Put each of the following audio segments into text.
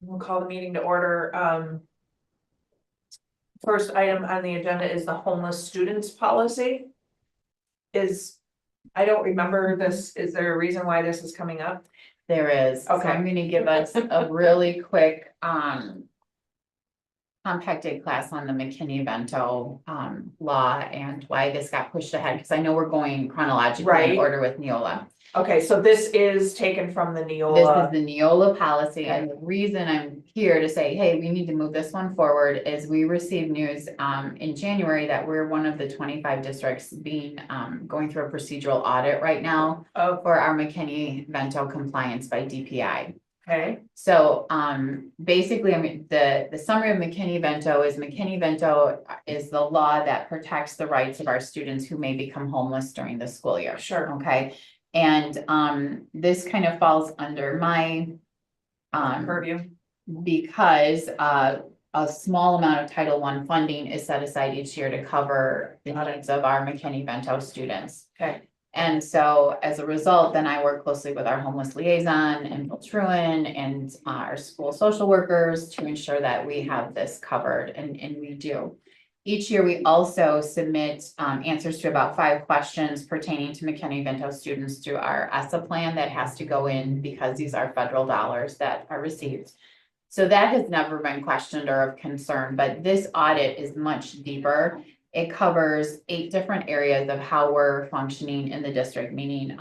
We'll call the meeting to order. First item on the agenda is the homeless students policy. I don't remember this. Is there a reason why this is coming up? There is, so Okay. I'm gonna give us a really quick, compacted class on the McKinney-Vento, law and why this got pushed ahead, because I know we're going chronologically Right. in order with Neola. Okay, so this is taken from the This Neola. is the Neola policy, and the reason I'm here to say, hey, we need to move this one forward is we received news in January that we're one of the 25 districts being going through a procedural audit right now Oh, for our McKinney-Vento compliance by DPI. okay, So basically, I mean, the summary of McKinney-Vento is the law that protects the rights of our students who may become homeless during the school year. sure. Okay, and this kind of falls under my Purview. because a small amount of Title I funding is set aside each year to cover the Got it. needs of our McKinney-Vento students. Okay, And so as a result, then I work closely with our homeless liaison and Bill Truen and our school social workers to ensure that we have this covered, and we do. Each year, we also submit answers to about 5 questions pertaining to McKinney-Vento students through our ESSA plan that has to go in because these are federal dollars that are received. So that has never been questioned or of concern, but this audit is much deeper. It covers 8 different areas of how we're functioning in the district, meaning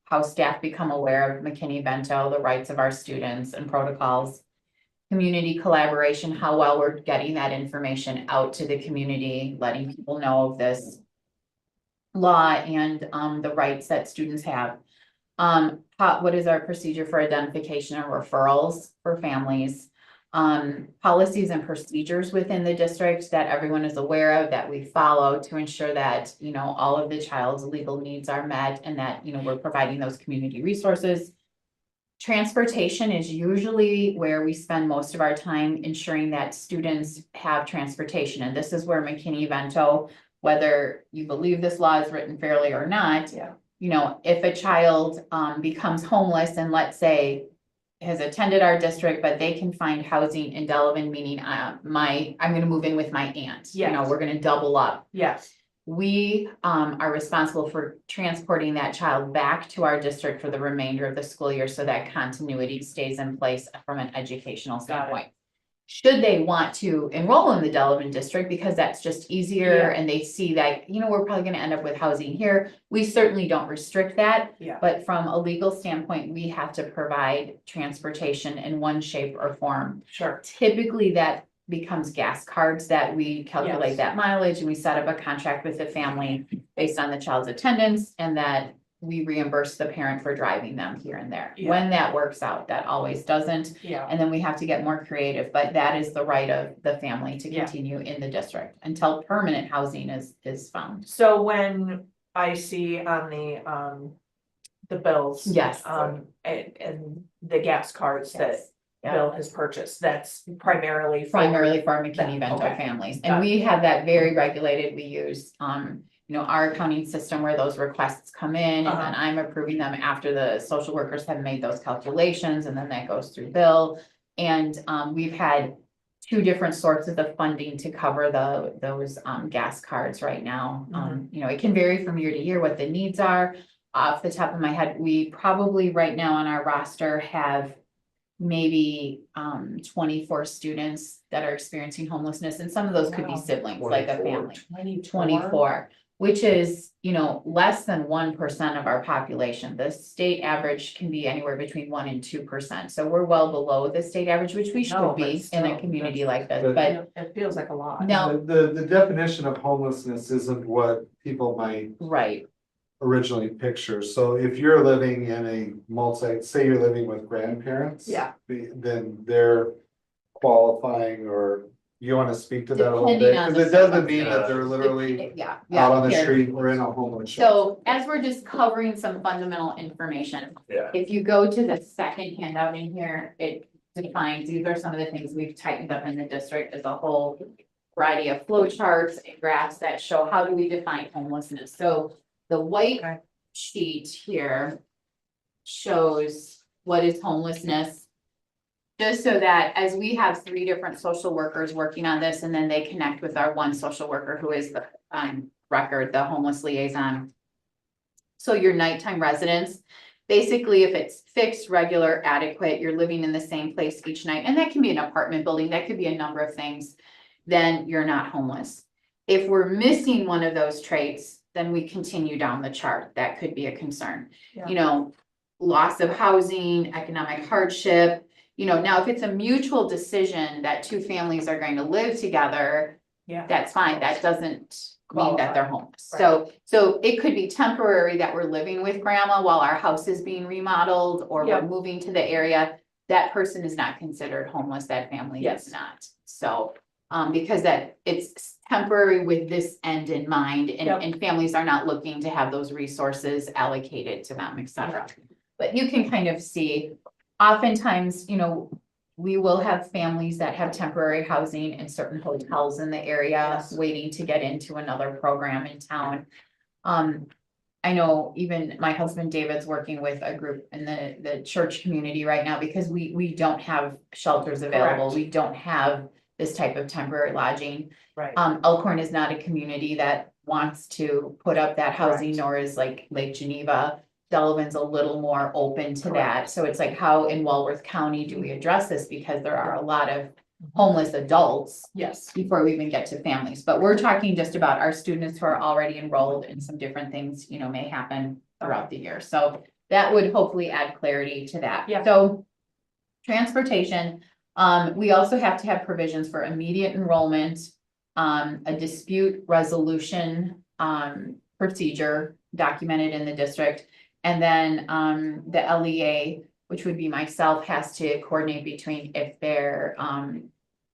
how staff become aware of McKinney-Vento, the rights of our students and protocols, community collaboration, how well we're getting that information out to the community, letting people know of this law and the rights that students have. What is our procedure for identification and referrals for families? Policies and procedures within the district that everyone is aware of, that we follow to ensure that, you know, all of the child's legal needs are met and that, you know, we're providing those community resources. Transportation is usually where we spend most of our time ensuring that students have transportation. And this is where McKinney-Vento, whether you believe this law is written fairly or not, yeah, you know, if a child becomes homeless and let's say has attended our district, but they can find housing in Delavan, meaning I'm gonna move in with my aunt. You know, Yes. we're gonna double up. yes, We are responsible for transporting that child back to our district for the remainder of the school year so that continuity stays in place from an educational standpoint. Should they want to enroll in the Delavan district, because that's just easier and they see that, you know, we're probably gonna end up with housing here, we certainly don't restrict that. yeah, But from a legal standpoint, we have to provide transportation in one shape or form. sure, Typically, that becomes gas cards that we calculate Yes. that mileage and we set up a contract with the family based on the child's attendance and that we reimburse the parent for driving them here and there. Yeah. When that works out, that always doesn't. yeah, And then we have to get more creative, but that is the right of the family to Yeah. continue in the district until permanent housing is found. so when I see on the bills. Yes. And the gas cards that Yes. Yeah. Bill has purchased, that's primarily. for- Primarily for McKinney-Vento Okay. families, Got and it. we have that very regulated. We use, you know, our accounting system where those requests come in, and then I'm approving them after the social workers have made those calculations, and then that goes through Bill. And, we've had 2 different sources of funding to cover those gas cards right now. You know, it can vary from year to year what the needs are. Off the top of my head, we probably right now on our roster have maybe 24 students that are experiencing homelessness, and some of those could be Wow. siblings, like a family. 24. 24, which is, you know, less than 1% of our population. The state average can be anywhere between 1% and 2%. So we're well below the state average, which we No, should but be in still, a community that's- like this, But- but It feels like a lot. no, The definition of homelessness isn't what people might right, originally picture. So if you're living in a say you're living with grandparents. Yeah. Then they're qualifying, or you wanna speak to that a little bit? Depending on Cause the it doesn't mean that they're literally yeah. out on the here. street or in a homeless shelter. So as we're just covering some fundamental information. Yeah. If you go to the second handout in here, it defines, these are some of the things we've tightened up in the district as a whole variety of flow charts and graphs that show how do we define homelessness. So the white Okay. sheet here shows what is homelessness just so that as we have 3 different social workers working on this, and then they connect with our one social worker who is the record, the homeless liaison. So your nighttime residents, basically if it's fixed, regular, adequate, you're living in the same place each night, and that can be an apartment building, that could be a number of things, then you're not homeless. If we're missing one of those traits, then we continue down the chart. That could be a concern. Yeah. You know, loss of housing, economic hardship. You know, now if it's a mutual decision that 2 families are going to live together, Yeah. that's fine. That doesn't mean that they're homeless. Right. So it could be temporary that we're living with grandma while our house is being remodeled or we're Yep. moving to the area. That person is not considered homeless. That family Yes. is not. So, because that it's temporary with this end in mind and, Yep. and families are not looking to have those resources allocated to them, et cetera. But you can kind of see, oftentimes, you know, we will have families that have temporary housing in certain hotels in the area, Yes. waiting to get into another program in town. I know even my husband David's working with a group in the church community right now because we don't have shelters available. Correct. We don't have this type of temporary lodging. Right. Elkhorn is not a community that wants to put up that housing, Correct. nor is like Lake Geneva. Delavan's a little more open to that. Correct. So it's like, how in Walworth County do we address this? Because there are a lot of homeless adults Yes. before we even get to families. But we're talking just about our students who are already enrolled and some different things, you know, may happen throughout the year. So that would hopefully add clarity to that. Yeah. So transportation, we also have to have provisions for immediate enrollment, a dispute resolution, procedure documented in the district. And then, the LEA, which would be myself, has to coordinate between if they're,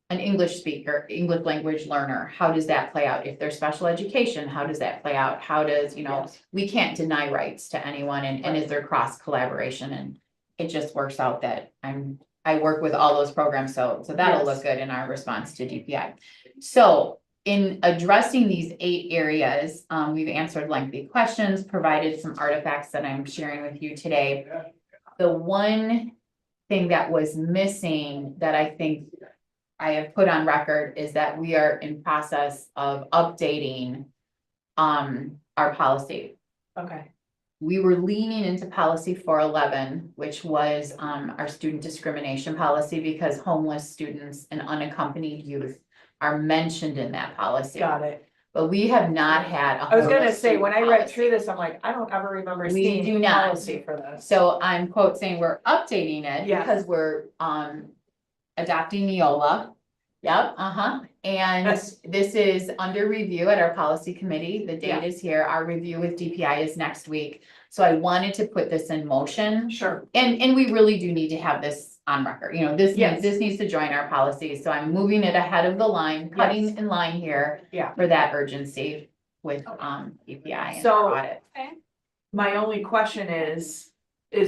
an English speaker, English language learner, how does that play out? If they're special education, how does that play out? How does, you know, Yes. we can't deny rights to anyone and is there cross collaboration? And it just works out that I work with all those programs, so that'll Yes. look good in our response to DPI. So in addressing these 8 areas, we've answered lengthy questions, provided some artifacts that I'm sharing with you today. The one thing that was missing that I think I have put on record is that we are in process of updating our policy. Okay. We were leaning into policy 411, which was our student discrimination policy because homeless students and unaccompanied youth are mentioned in that policy. Got it. But we have not had. I was gonna homeless say, when I student read policy. through this, I'm like, I don't ever remember We seeing do a not. policy for this. So I'm quote saying we're updating it Yeah. because we're adopting Neola. Yep, and Yes. this is under review at our policy committee. The Yeah. date is here. Our review with DPI is next week. So I wanted to put this in motion. Sure. And we really do need to have this on record, you know, this Yes. needs to join our policies, so I'm moving it ahead of the line, cutting Yes. in line here. Yeah. For that urgency with DPI and So- our audit. My only question is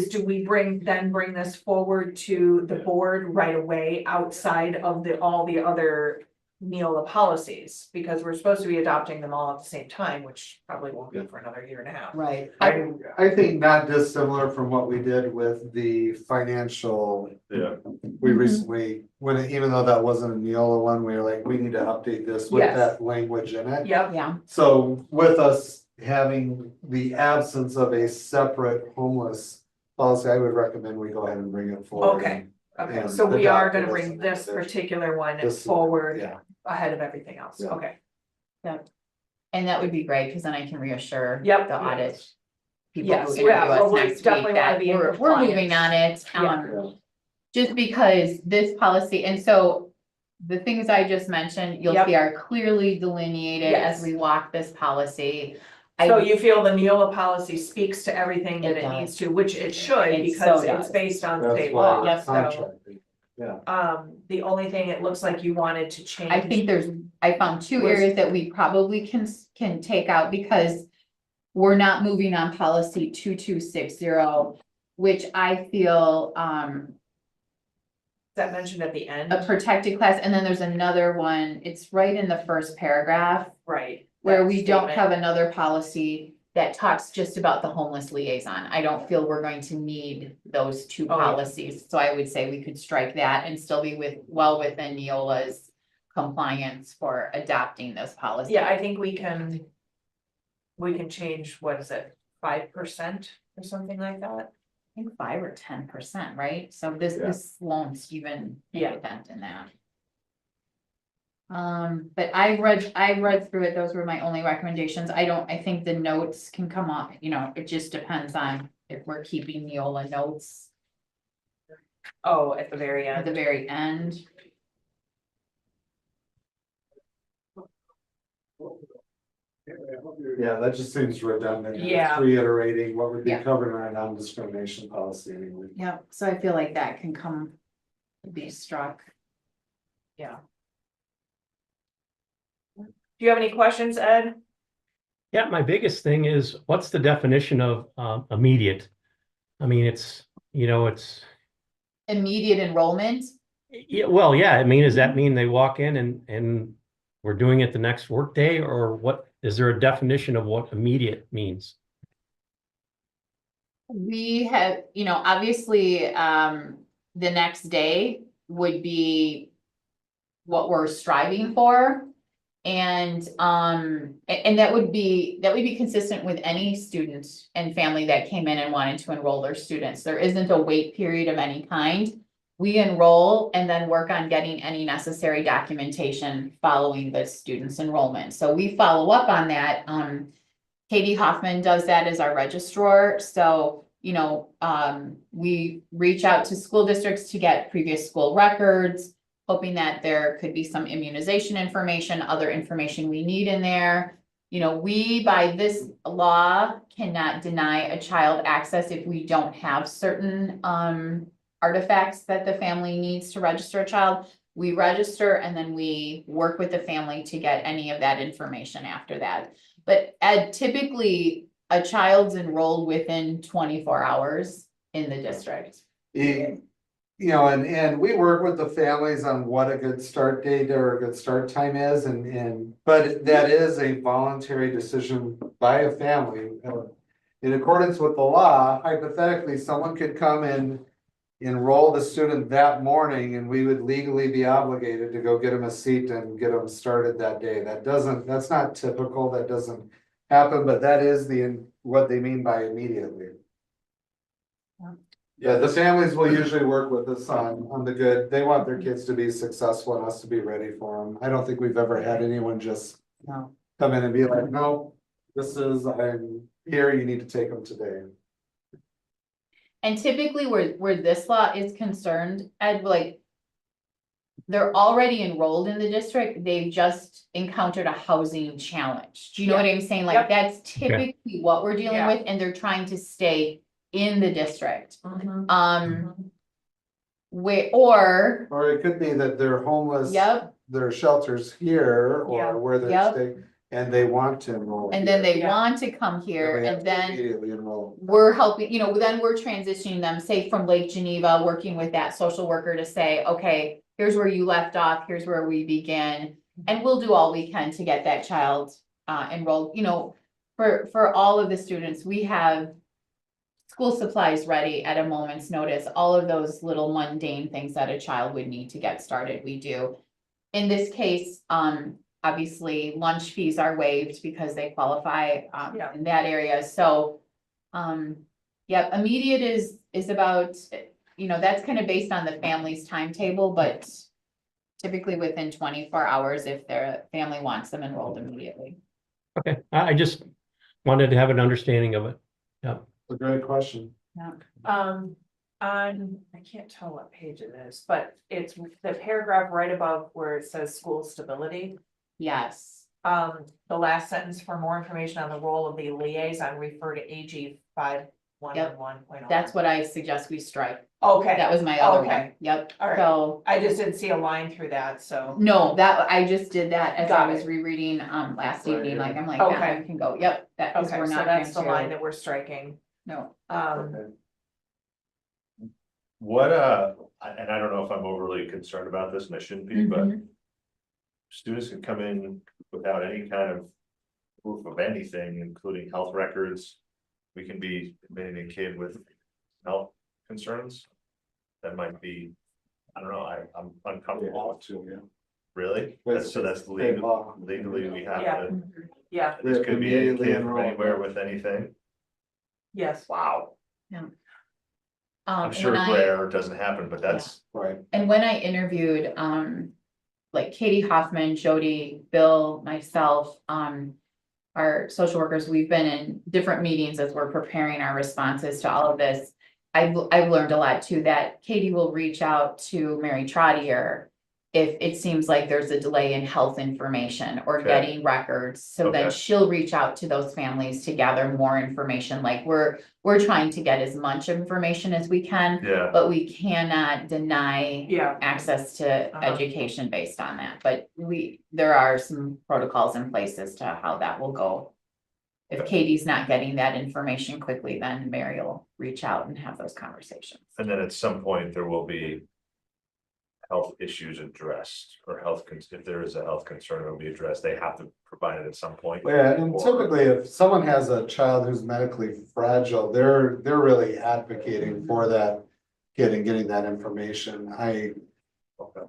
do we bring this forward to the board right away outside of all the other Neola policies? Because we're supposed to be adopting them all at the same time, which probably won't be for another year and a half. Right. I think not dissimilar from what we did with the financial. Yeah. We Mhm. recently, even though that wasn't a Neola one, we were like, we need to update this with Yes. that language in it. Yep. Yeah, So with us having the absence of a separate homeless policy, I would recommend we go ahead and bring it forward. Okay. Okay, And so we are adopt it gonna as bring an this addition. particular one This- forward Yeah, ahead of everything else. Yeah. Okay. and that would be great, because then I can reassure Yep. the audit people Yes, who interview yeah, well, us we next definitely week wanna that be in we're compliance. moving on it. Yeah. Just because this policy, and so the things I just mentioned, you'll Yep. see are clearly delineated Yes. as we walk this policy. So you feel the Neola policy speaks to everything that It it does. needs to, which it should, It because so it's does. based on that's state why law, it's so. contracted. Yeah, The only thing it looks like you wanted to change. I think I found 2 Was- areas that we probably can take out because we're not moving on policy 2260, which I feel, That mentioned at the end, a protected class, and then there's another one, it's right in the first paragraph right? where that we don't statement. have another policy that talks just about the homeless liaison. I don't feel we're going to need those two Oh, yeah. policies, so I would say we could strike that and still be well within Neola's compliance for adopting this policy. Yeah, I think we can change, what is it, 5% or something like that? I think 5 or 10%, right? So this won't even make Yeah. a dent in that. But I read through it, those were my only recommendations. I think the notes can come up, it just depends on if we're keeping Neola notes Oh, at the very at the end. very end. Yeah, that just seems redundant. It's Yeah. Reiterating what would be Yeah. covered in our non-discrimination policy anyway. Yep, so I feel like that can be struck. Yeah. Do you have any questions, Ed? Yeah, my biggest thing is, what's the definition of immediate? I mean, it's Immediate enrollment, yeah, well, yeah, I mean, does that mean they walk in and we're doing it the next workday, or what? Is there a definition of what immediate means? we have, obviously, the next day would be what we're striving for. And that would be consistent with any student and family that came in and wanted to enroll their students. There isn't a wait period of any kind. We enroll and then work on getting any necessary documentation following the student's enrollment. So we follow up on that. Katie Hoffman does that as our registrar. So, we reach out to school districts to get previous school records, hoping that there could be some immunization information, other information we need in there. We, by this law, cannot deny a child access if we don't have certain artifacts that the family needs to register a child. We register and then we work with the family to get any of that information after that. But typically, a child's enrolled within 24 hours in the district. And we work with the families on what a good start date or a good start time is but that is a voluntary decision by a family. In accordance with the law, hypothetically, someone could come and enroll the student that morning and we would legally be obligated to go get them a seat and get them started that day. That's not typical, that doesn't happen, but that is what they mean by immediately. Yeah, the families will usually work with us on the good. They want their kids to be successful and us to be ready for them. I don't think we've ever had anyone just No. come in and be like, no, I'm here, you need to take them today. And typically where this law is concerned, Ed, like, they're already enrolled in the district, they've just encountered a housing challenge. Do you know what I'm saying? Like, Yep. that's typically what we're dealing Yeah. with, and they're trying to stay in the district. Or, Or it could be that they're homeless. yep, Their shelters here Yeah. or where they're Yep. staying, and they want to enroll. and then they Yeah. want to come here, we have and to then immediately enroll. we're helping, then we're transitioning them, say from Lake Geneva, working with that social worker to say, okay, here's where you left off, here's where we begin. And we'll do all we can to get that child enrolled, for all of the students, we have school supplies ready at a moment's notice, all of those little mundane things that a child would need to get started, we do. In this case, obviously lunch fees are waived because they qualify Yeah. in that area, so. Yeah, immediate is about, that's kind of based on the family's timetable, but typically within 24 hours if their family wants them enrolled immediately. Okay, I just wanted to have an understanding of it. Yeah. A great question. On, I can't tell what page it is, but it's the paragraph right above where it says school stability. Yes, The last sentence, for more information on the role of the liaison, refer to AG 5111.0. that's what I suggest we strike. Okay, That was my other Okay. one. Yep, All right. so, I just didn't see a line through that, so. no, I just did that as I Got was it. rereading, last Right, evening, yeah. like, I'm like, that Okay. one can go, yep, that, because Okay, we're so not that's the going line to, that we're striking. no. Okay. What, and I don't know if I'm overly concerned about this mission, Pete, but Mhm. students can come in without any kind of proof of anything, including health records. We can be admitting a kid with health concerns. That might be, I don't know, I'm uncomfortable, really, so that's legal, legally, we have Yeah. to. Yeah, This could be a Immediately kid from enroll. anywhere with anything, yes, wow. I'm and sure when I- rare, it doesn't happen, but that's, Right. And when I interviewed, like Katie Hoffman, Jody, Bill, myself, our social workers, we've been in different meetings as we're preparing our responses to all of this. I've learned a lot too, that Katie will reach out to Mary Trottier if it seems like there's a delay in health information or Okay. getting records. So then Okay. she'll reach out to those families to gather more information. Like we're trying to get as much information as we can, yeah, but we cannot deny Yeah, access to Uh-huh. education based on that, but there are some protocols in place as to how that will go. If Katie's not getting that information quickly, then Mary will reach out and have those conversations. and then at some point there will be. Health issues addressed, or if there is a health concern, it will be addressed, they have to provide it at some point. Yeah, and typically if someone has a child who's medically fragile, they're really advocating for that. Getting that information. Okay.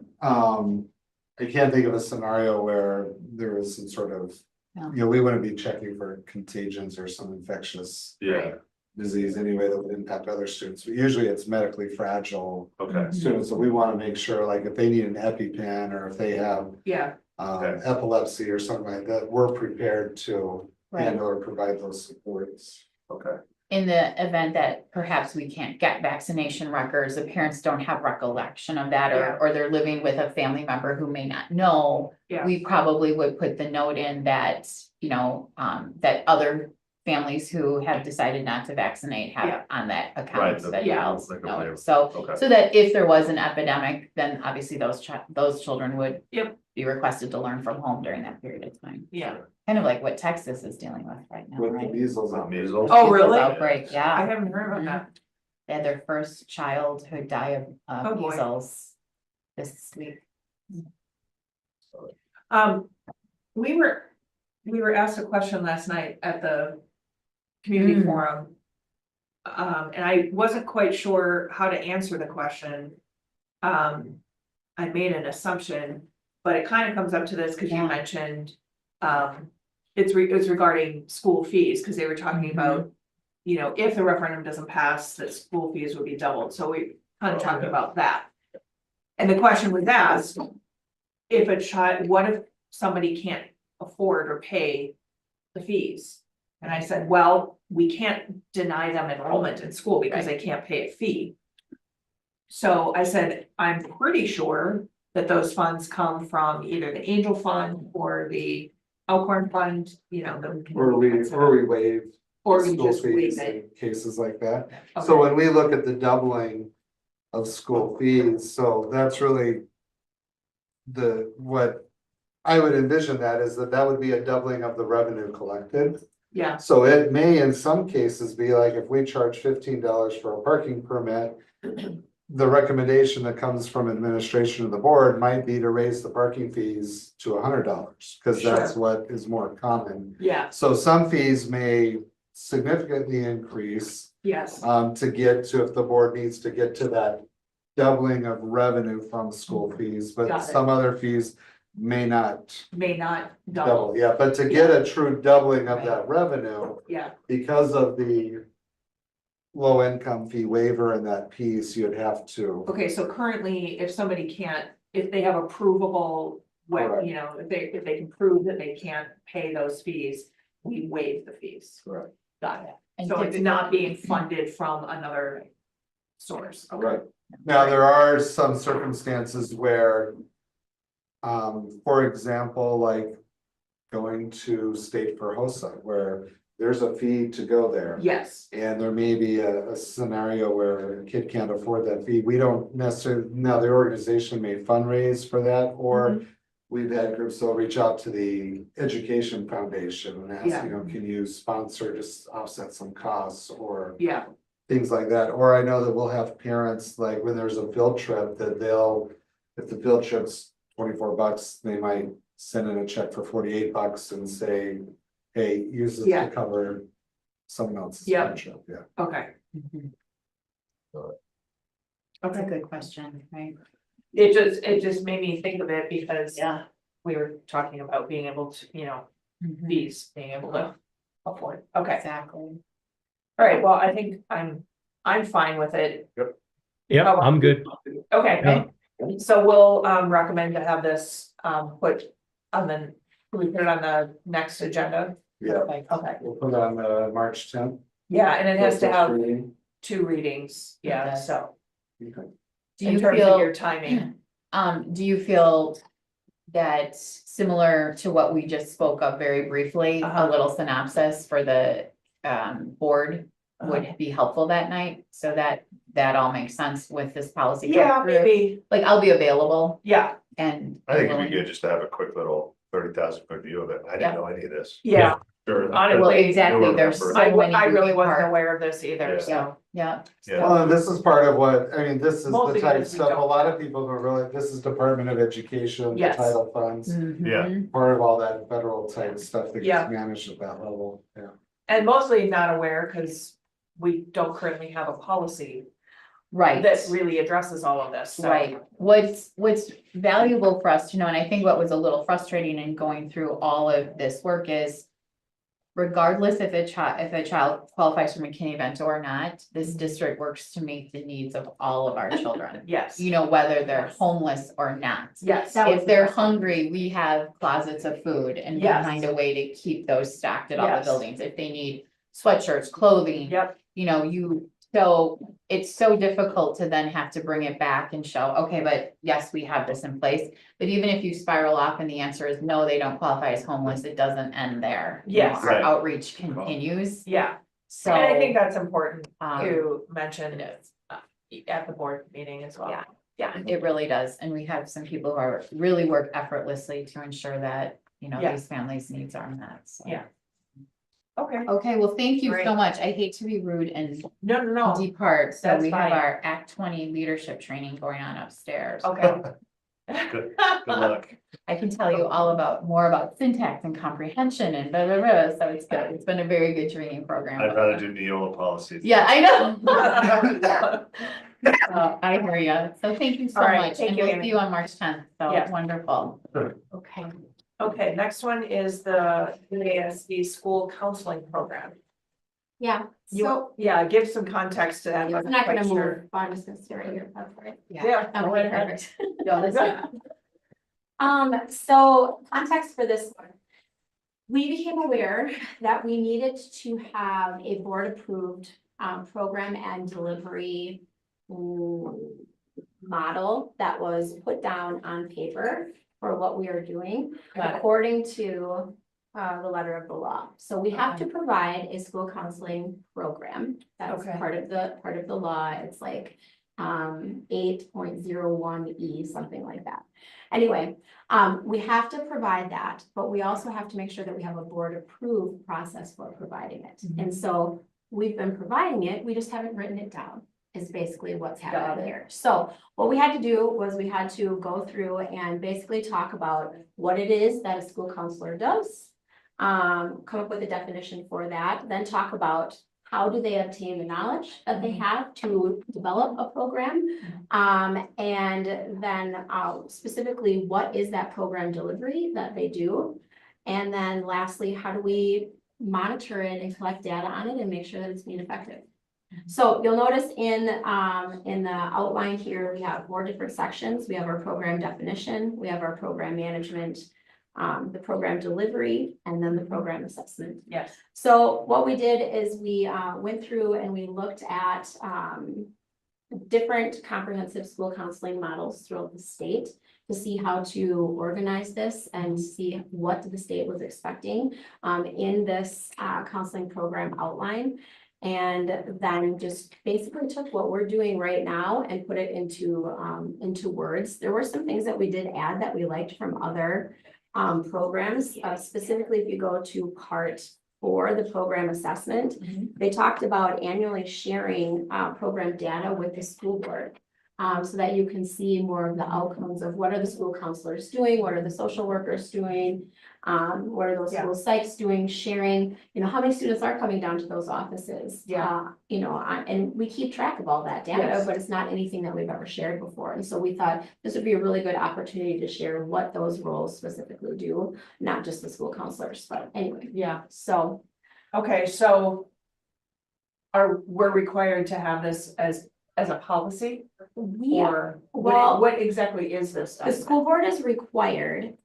I can't think of a scenario where there is some sort of, No. we wouldn't be checking for contagions or some infectious Yeah, disease anyway that would impact other students. But usually it's medically fragile okay, students, so we want to make sure, like, if they need an EpiPen or if they have yeah, Okay. epilepsy or something like that, we're prepared to Right. handle or provide those supports. okay, In the event that perhaps we can't get vaccination records, the parents don't have recollection of that, Yeah. or they're living with a family member who may not know. yeah, We probably would put the note in that, that other families who have decided not to vaccinate Yeah. have on that Right, account the- that Yeah. files like a note. waiver. So okay, so that if there was an epidemic, then obviously those children would. Yep. Be requested to learn from home during that period of time, yeah. kind of like what Texas is dealing with right now, With the right? measles. With outbreak. measles. Oh, Measles really? Outbreak, I yeah, haven't heard about that. they had their first childhood die of Oh, boy. measles this week. We were asked a question last night at the community Mm. forum. And I wasn't quite sure how to answer the question. I made an assumption, but it kind of comes up to this because you Yeah. mentioned, it's regarding school fees, because they were talking Mhm. about, if the referendum doesn't pass, that school fees would be doubled, so we kind of Oh, talked yeah. about that. And the question was asked, if a child, what if somebody can't afford or pay the fees? And I said, well, we can't deny them enrollment in school because they can't pay a fee. So I said, I'm pretty sure that those funds come from either the Angel Fund or the Elkhorn Fund, Or we waive. Or we school just fees waive it. in cases like that. Okay. So when we look at the doubling of school fees, so that's really what I would envision that is that would be a doubling of the revenue collected. Yeah, So it may in some cases be like if we charge $15 for a parking permit. The recommendation that comes from administration of the board might be to raise the parking fees to $100, because that's what is more common. yeah, So some fees may significantly increase yes, to get to, if the board needs to get to that doubling of revenue from school fees, Got but it. some other fees may not may not double, double, yeah, but to get a true doubling of that revenue, yeah, because of the low income fee waiver and that piece, you'd have to, okay, so currently, if somebody can't, if they have a provable. Correct. If they can prove that they can't pay those fees, we waive the fees. Correct. Got it, And so it's typically- not being funded from another source, okay, right? Now, there are some circumstances where, for example, like going to State for HOSA, where there's a fee to go there. yes, And there may be a scenario where a kid can't afford that fee. We don't necessarily, now the organization may fundraise for that, or we've had groups that'll reach out to the Education Foundation and ask, Yeah. can you sponsor, just offset some costs or yeah, things like that. Or I know that we'll have parents, like when there's a field trip, that if the field trip's $24, they might send in a check for $48 and say, hey, use this Yeah. to cover someone else's Yeah. friendship, yeah. Okay, That's a good question, right? it just made me think of it because Yeah. we were talking about being able to, fees, being able to afford, okay. Exactly. All right, well, I think I'm fine with it. Yep, I'm good. Okay, so we'll recommend to have this put on the, we put it on the next agenda. Yeah, Okay, we'll put it on the March 10th. yeah, and it has to have reading. 2 readings, yeah, Okay. so Okay. Do in you terms of your feel, timing, do you feel that similar to what we just spoke of very briefly, a Uh-huh. little synopsis for the board Uh-huh. would be helpful that night, so that all makes sense with this policy. yeah, group? maybe, Like, I'll be available yeah, and. I think it'd willing. be good just to have a quick little 30,000 foot view of it. I Yeah. didn't know any of this. yeah, Sure. honestly, Well, exactly, Newer there's so member. many. I really moving wasn't parts. aware of this either, Yeah. so. Yeah, Yeah. Well, and this is part of what, I mean, this is Mostly the type because we stuff, a don't lot of have- people don't really, this is Department of Education, the Yes. title funds. Mhm. Part of all that federal type stuff that Yeah. gets managed at that level, yeah. And mostly not aware, cause we don't currently have a policy Right. that really addresses all of this, so. Right, what's valuable for us to know, and I think what was a little frustrating in going through all of this work is. Regardless if a child qualifies for McKinney event or not, this district works to meet the needs of all of our children. Yes, You know, whether they're Yes. homeless or not. yes, If they're hungry, we have closets of food and we Yes. find a way to keep those stocked at all the Yes. buildings. If they need sweatshirts, clothing. yep, So it's so difficult to then have to bring it back and show, okay, but yes, we have this in place. But even if you spiral off and the answer is no, they don't qualify as homeless, it doesn't end there. You know, Yes. Our Right. outreach continues, yeah, so. and I think that's important um, to mention it is. at the board meeting as well. Yeah. Yeah, it really does. And we have some people who are really work effortlessly to ensure that, Yeah. these families' needs are met, so. Yeah. Okay, Okay, well, thank you so Great. much. I hate to be rude and no, depart, so That's we have fine. our Act 20 leadership training going on upstairs. okay. Good luck. I can tell you all more about syntax and comprehension and blah, blah, blah, so it's good. It's been a very good training program. I'd rather do Neola policies. Yeah, I know. I hear you. So thank you so All right, much. thank And you, we'll Amy. see you on March 10th. So Yeah. wonderful. Sure. Okay. Okay, next one is the UASD school counseling program. Yeah, You, so yeah, give some context to that. it's I'm not gonna quite move, sure. but I'm just gonna stay right here, that's right. Yeah. go right Okay, ahead. perfect. No, that's good. So context for this one. We became aware that we needed to have a board-approved, program and delivery model that was put down on paper for what we are doing Got it. according to, the letter of the law. So we have to provide a school counseling program. That's Okay. part of the law. It's like, 8.01E, something like that. Anyway, we have to provide that, but we also have to make sure that we have a board-approved process for providing it. Mhm. And so we've been providing it, we just haven't written it down, is basically what's Got happening it. here. So what we had to do was we had to go through and basically talk about what it is that a school counselor does. Come up with a definition for that, then talk about how do they obtain the knowledge that they have to develop a program? And then, specifically, what is that program delivery that they do? And then lastly, how do we monitor it and collect data on it and make sure that it's being effective? So you'll notice in the outline here, we have 4 different sections. We have our program definition, we have our program management, the program delivery, and then the program assessment. Yes, So what we did is we went through and we looked at different comprehensive school counseling models throughout the state to see how to organize this and see what the state was expecting in this counseling program outline. And then just basically took what we're doing right now and put it into words. There were some things that we did add that we liked from other programs, specifically if you go to part 4, the program assessment, they talked about annually sharing program data with the school board. So that you can see more of the outcomes of what are the school counselors doing, what are the social workers doing? What are those Yeah. school psychs doing, sharing, how many students are coming down to those offices? Yeah. And we keep track of all that data, Yes. but it's not anything that we've ever shared before. And so we thought this would be a really good opportunity to share what those roles specifically do, not just the school counselors, but anyway, Yeah, so. okay, so. We're required to have this as a policy, We, or well- what exactly is this the stuff? school board is required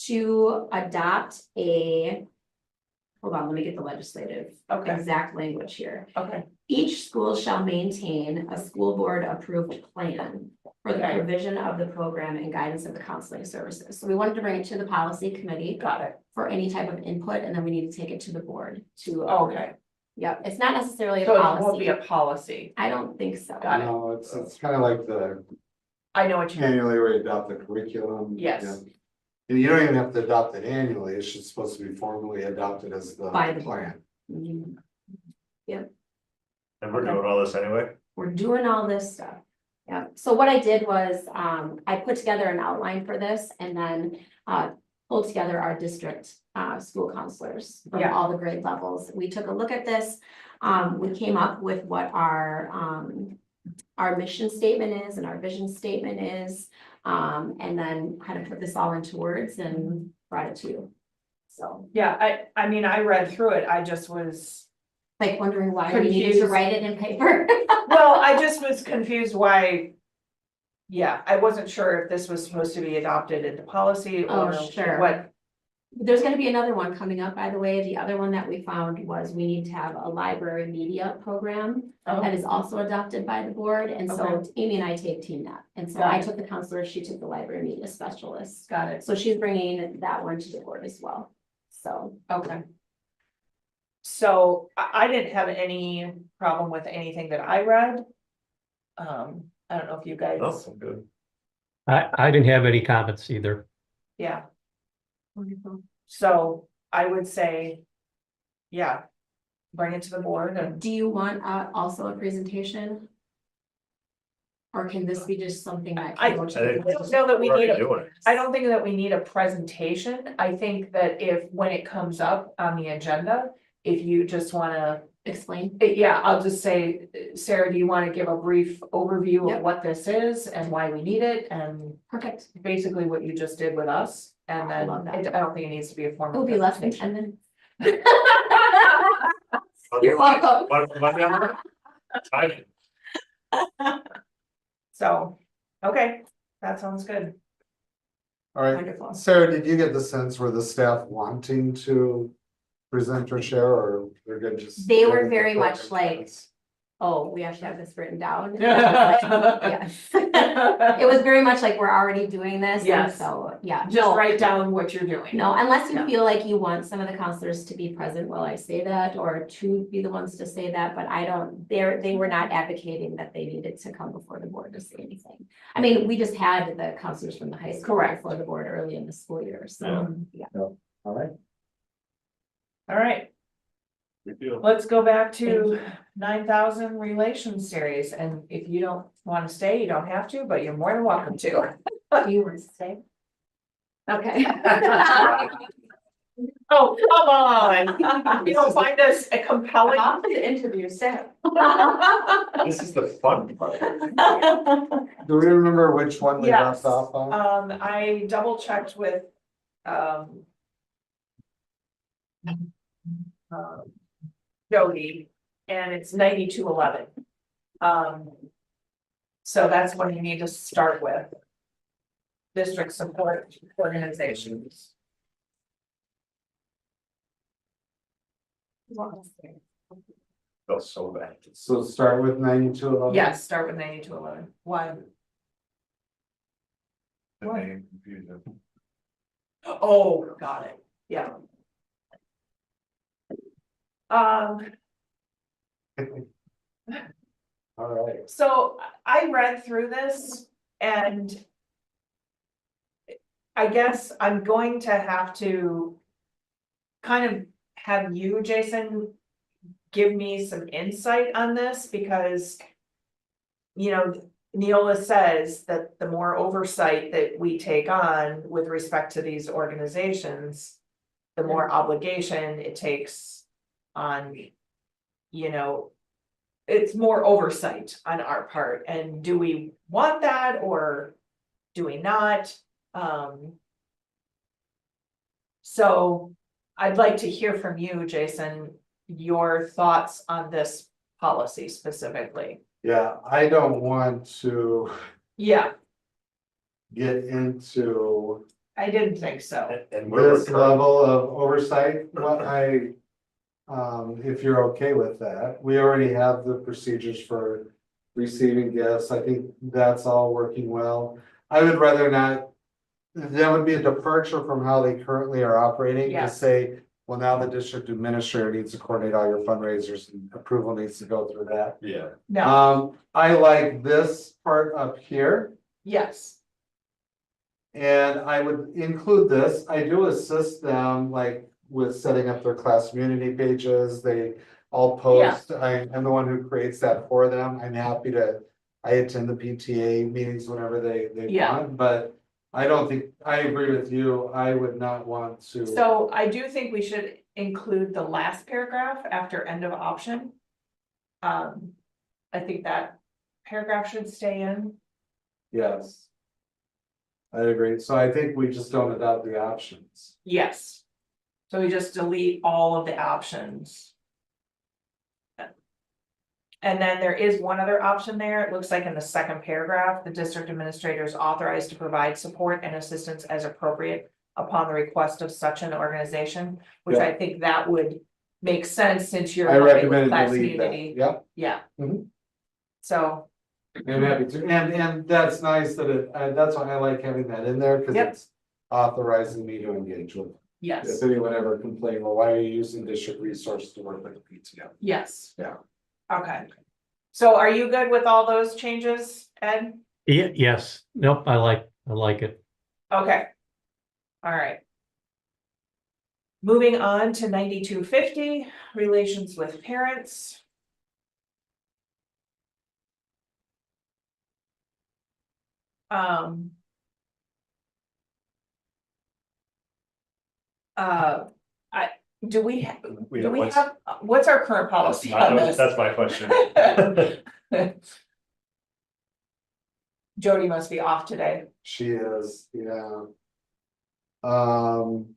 to adopt hold on, let me get the legislative Okay, exact language here. okay, Each school shall maintain a school board approved plan for the Okay. provision of the program and guidance of the counseling services. So we wanted to bring it to the policy committee got it, for any type of input, and then we need to take it to the board to. okay, Yep, it's not necessarily a so it won't be a policy. policy, I don't think so. Got it. No, it's kind of like the I know what you mean, annually we adopt the curriculum. Yes. Yeah. And you don't even have to adopt it annually, it's just supposed to be formally adopted as the By the plan. Mhm. And we're doing all this anyway. We're doing all this stuff. Yeah, so what I did was, I put together an outline for this and then, pulled together our district, school counselors from Yeah. all the grade levels. We took a look at this. We came up with what our mission statement is and our vision statement is. And then kind of put this all into words and brought it to you. So, yeah, I mean, I read through it, I just was, like wondering why we needed to Confused. write it in paper. well, I just was confused why. Yeah, I wasn't sure if this was supposed to be adopted into policy Oh, or sure. what, There's gonna be another one coming up, by the way. The other one that we found was we need to have a library media program that is also adopted by the board. And so Okay. Amy and I take TNET. And so Got I it. took the counselor, she took the library media specialist. got it, So she's bringing that one to the board as well. So, okay. So I didn't have any problem with anything that I read. I don't know if you guys, Oh, good. I didn't have any comments either. yeah, wonderful. so I would say. Yeah, bring it to the board and, Do you want also a presentation? Or can this be just something that? I can go to I the think- board? don't know that we We're need already a, doing it. I don't think that we need a presentation, I think that if, when it comes up on the agenda. If you just wanna, Explain. yeah, I'll just say, Sarah, do you wanna give a brief overview Yep. of what this is and why we need it? And Perfect. basically what you just did with us, and I then love that. I don't think it needs to be a It formal. will be less than presentation. 10 minutes. You're welcome. What number? Time. So, okay, that sounds good. All right, Wonderful. Sarah, did you get the sense were the staff wanting to present or share, or they're good just? They were very much like- Oh, we actually have this written down. Yes. It was very much like we're already doing this. and Yes. So, yeah. Just No, write down what you're doing. no, unless you Yeah. feel like you want some of the counselors to be present while I say that, or to be the ones to say that, but I don't, they were not advocating that they needed to come before the board to say anything. I mean, we just had the counselors from the high school Correct. before the board early in the school year, so, Um, yeah. All right. All right, Good deal. let's go back to 9,000 Relations Series, and if you don't wanna stay, you don't have to, but you're more than welcome to. Do you want to say? Okay. Oh, come on, you don't find us a compelling. the interview, Sarah. This is the fun part. Do we remember which one we Yes. left off on? I double checked with, Jody, and it's 9211. So that's what you need to start with. District support organizations. Feels so bad. So start with 9211. Yes, start with 9211. Why? The name confusion. Oh, got it, yeah. All right. So I read through this and. I guess I'm going to have to. Kind of have you, Jason. Give me some insight on this because. You know, Neola says that the more oversight that we take on with respect to these organizations, the more obligation it takes on, you know, it's more oversight on our part, and do we want that or do we not? So I'd like to hear from you, Jason, your thoughts on this policy specifically. Yeah, I don't want to Yeah, get into I didn't think so. And where we're this currently, level of oversight, what I. If you're okay with that, we already have the procedures for receiving gifts, I think that's all working well. I would rather not. That would be a departure from how they currently are operating, Yeah. to say, well, now the district administrator needs to coordinate all your fundraisers and approval needs to go through that. yeah, No, I like this part up here. yes, And I would include this, I do assist them like with setting up their class community pages, they all post, I'm the one who creates that for them, I'm happy to. I attend the PTA meetings whenever they Yeah. want, but I don't think, I agree with you, I would not want to. so I do think we should include the last paragraph after end of option. I think that paragraph should stay in. Yes. I agree, so I think we just don't adopt the options. Yes. So we just delete all of the options. And then there is one other option there. It looks like in the second paragraph, the district administrator is authorized to provide support and assistance as appropriate upon the request of such an organization, which I think that would make sense since you're. I working with recommend class delete that, community. yep, Yeah. Mhm. So, I'm happy to, and that's nice that that's why I like having that in there, cause Yep. it's authorizing me to engage with. yes, If anyone ever complained, well, why are you using district resources to work with the PTO? yes. Yeah. Okay. So are you good with all those changes, Ed? Yeah, yes, nope, I like it. Okay. All right. Moving on to 9250, relations with parents. Um. Do we, we do have we what's. have, what's our current policy on this? That's my question. Jody must be off today. She is, yeah. Um,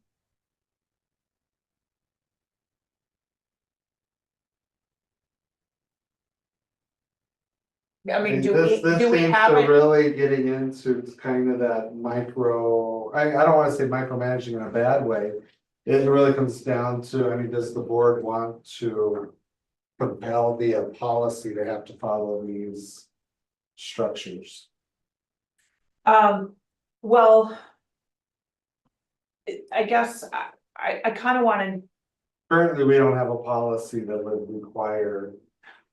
I mean, this do we seems have to it? really getting into kind of that micro, I don't wanna say micromanaging in a bad way. It really comes down to, I mean, does the board want to compel the policy to have to follow these structures? Well. I guess I kind of wanted, Currently, we don't have a policy that would require,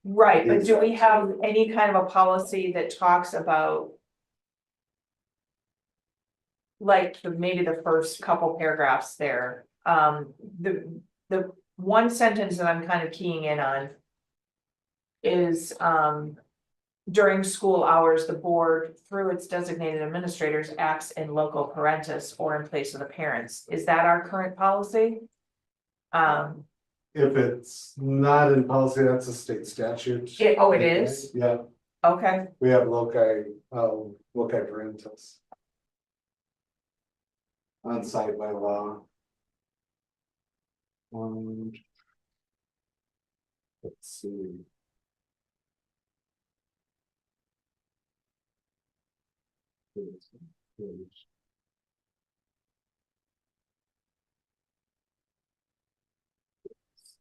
right, but do we have any kind of a policy that talks about? Like maybe the first couple paragraphs there, the one sentence that I'm kind of keying in on. Is, during school hours, the board, through its designated administrators, acts in loco parentis or in place of the parents. Is that our current policy? if it's not in policy, that's a state statute. It is? Yeah, Okay, we have loci parentis. On site by law. Let's see.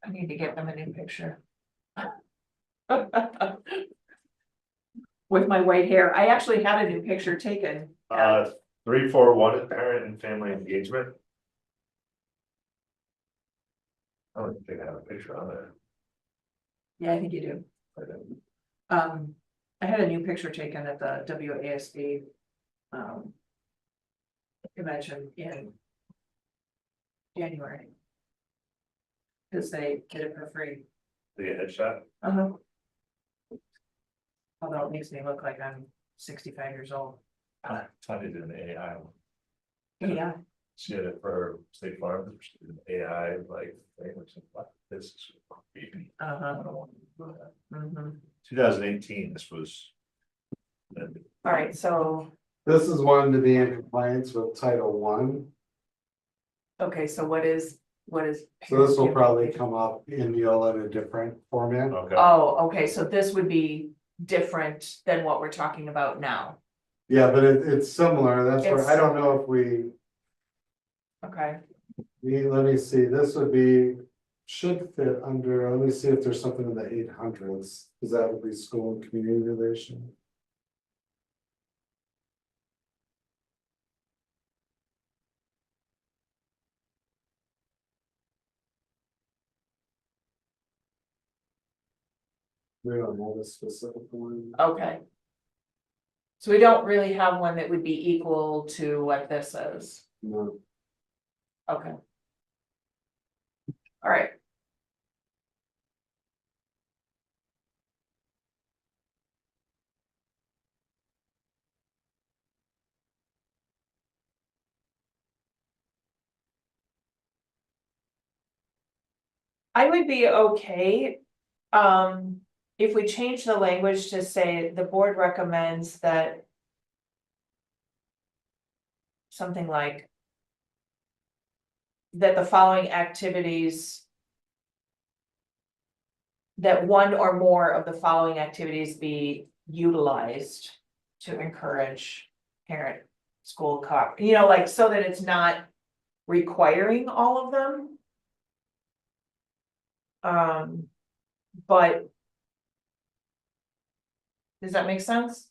I need to get them a new picture. With my white hair, I actually had a new picture taken. 341 is parent and family engagement. I don't think I have a picture on there. Yeah, I think you do. I had a new picture taken at the WASB. Convention in January. Cause they did it for free. The headshot. Although it makes me look like I'm 65 years old. Tanya did an AI. Yeah. She did it for State Farm, she did an AI like thing, which is like, this is. creepy. I Uh-huh. don't want to do that. Mhm. 2018, this was. All right, so, This is one to be in compliance with Title One, okay, so what is? so this will probably come up in Neola in a different format. Okay, Oh, okay, so this would be different than what we're talking about now. Yeah, but it's similar, that's where, It's- I don't know if we, Okay, let me see, this would be. Should fit under, let me see if there's something in the 800s, because that would be school and community relation. We don't know the specific one. okay. So we don't really have one that would be equal to what this is. No. Okay. All right. I would be okay, if we change the language to say the board recommends that. Something like. That the following activities. That one or more of the following activities be utilized to encourage parent school like, so that it's not requiring all of them. But. Does that make sense?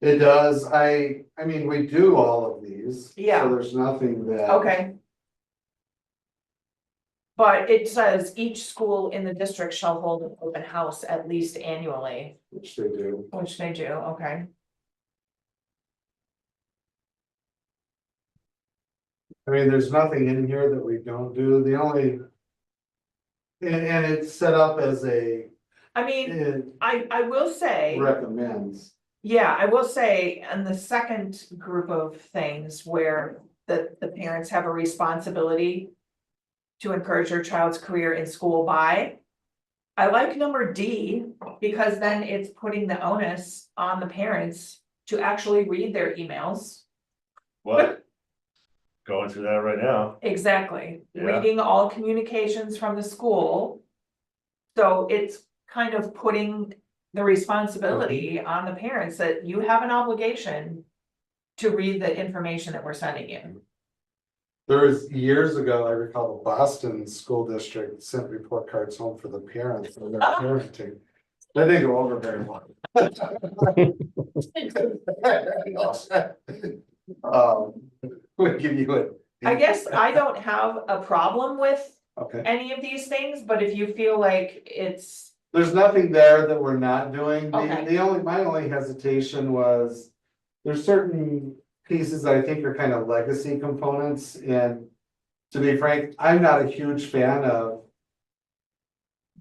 It does, I mean, we do all of these. Yeah. So there's nothing that. Okay. But it says each school in the district shall hold an open house at least annually, Which they do. which they do, okay. I mean, there's nothing in here that we don't do, the only. And it's set up as it I mean, I will say, recommends. yeah, I will say, in the second group of things where the parents have a responsibility. To encourage your child's career in school by. I like number D, because then it's putting the onus on the parents to actually read their emails. what? Going through that right now, Exactly, Yeah. reading all communications from the school. So it's kind of putting the responsibility on the parents that you have an obligation. To read the information that we're sending you. There was years ago, I recall the Boston School District sent report cards home for the parents and their parenting. That didn't go over very well. Would give you a. I guess I don't have a problem with Okay, any of these things, but if you feel like it's, there's nothing there that we're not doing, Okay. my only hesitation was. There's certain pieces that I think are kind of legacy components, and to be frank, I'm not a huge fan of.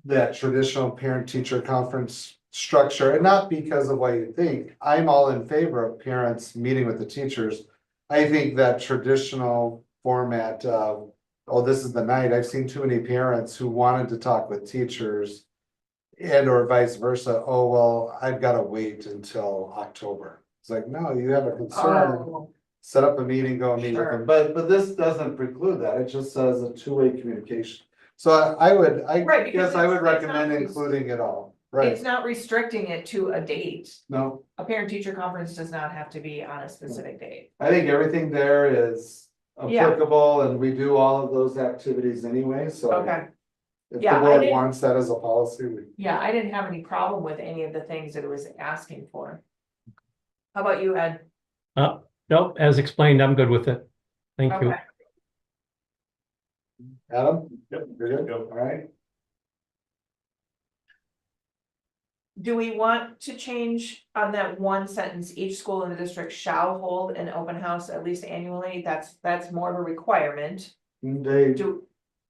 That traditional parent-teacher conference structure, and not because of what you think, I'm all in favor of parents meeting with the teachers. I think that traditional format of, oh, this is the night, I've seen too many parents who wanted to talk with teachers. And or vice versa, oh, well, I've gotta wait until October. It's like, no, you have a concern, oh, set up a meeting, go meet with Sure. them, but this doesn't preclude that, it just says a two-way communication. So I would, I Right, because guess I would it's not recommend res- including it all, right? it's not restricting it to a date. No, A parent-teacher conference does not have to be on a specific date. I think everything there is Yeah. applicable, and we do all of those activities anyway, so. Okay, If Yeah, the I board didn't- wants that as a policy, we. yeah, I didn't have any problem with any of the things that it was asking for. How about you, Ed? Nope, as explained, I'm good with it. Thank you. Okay. Adam? Yep. You're good, Yep. all right? Do we want to change on that one sentence, each school in the district shall hold an open house at least annually? That's more of a requirement. They all do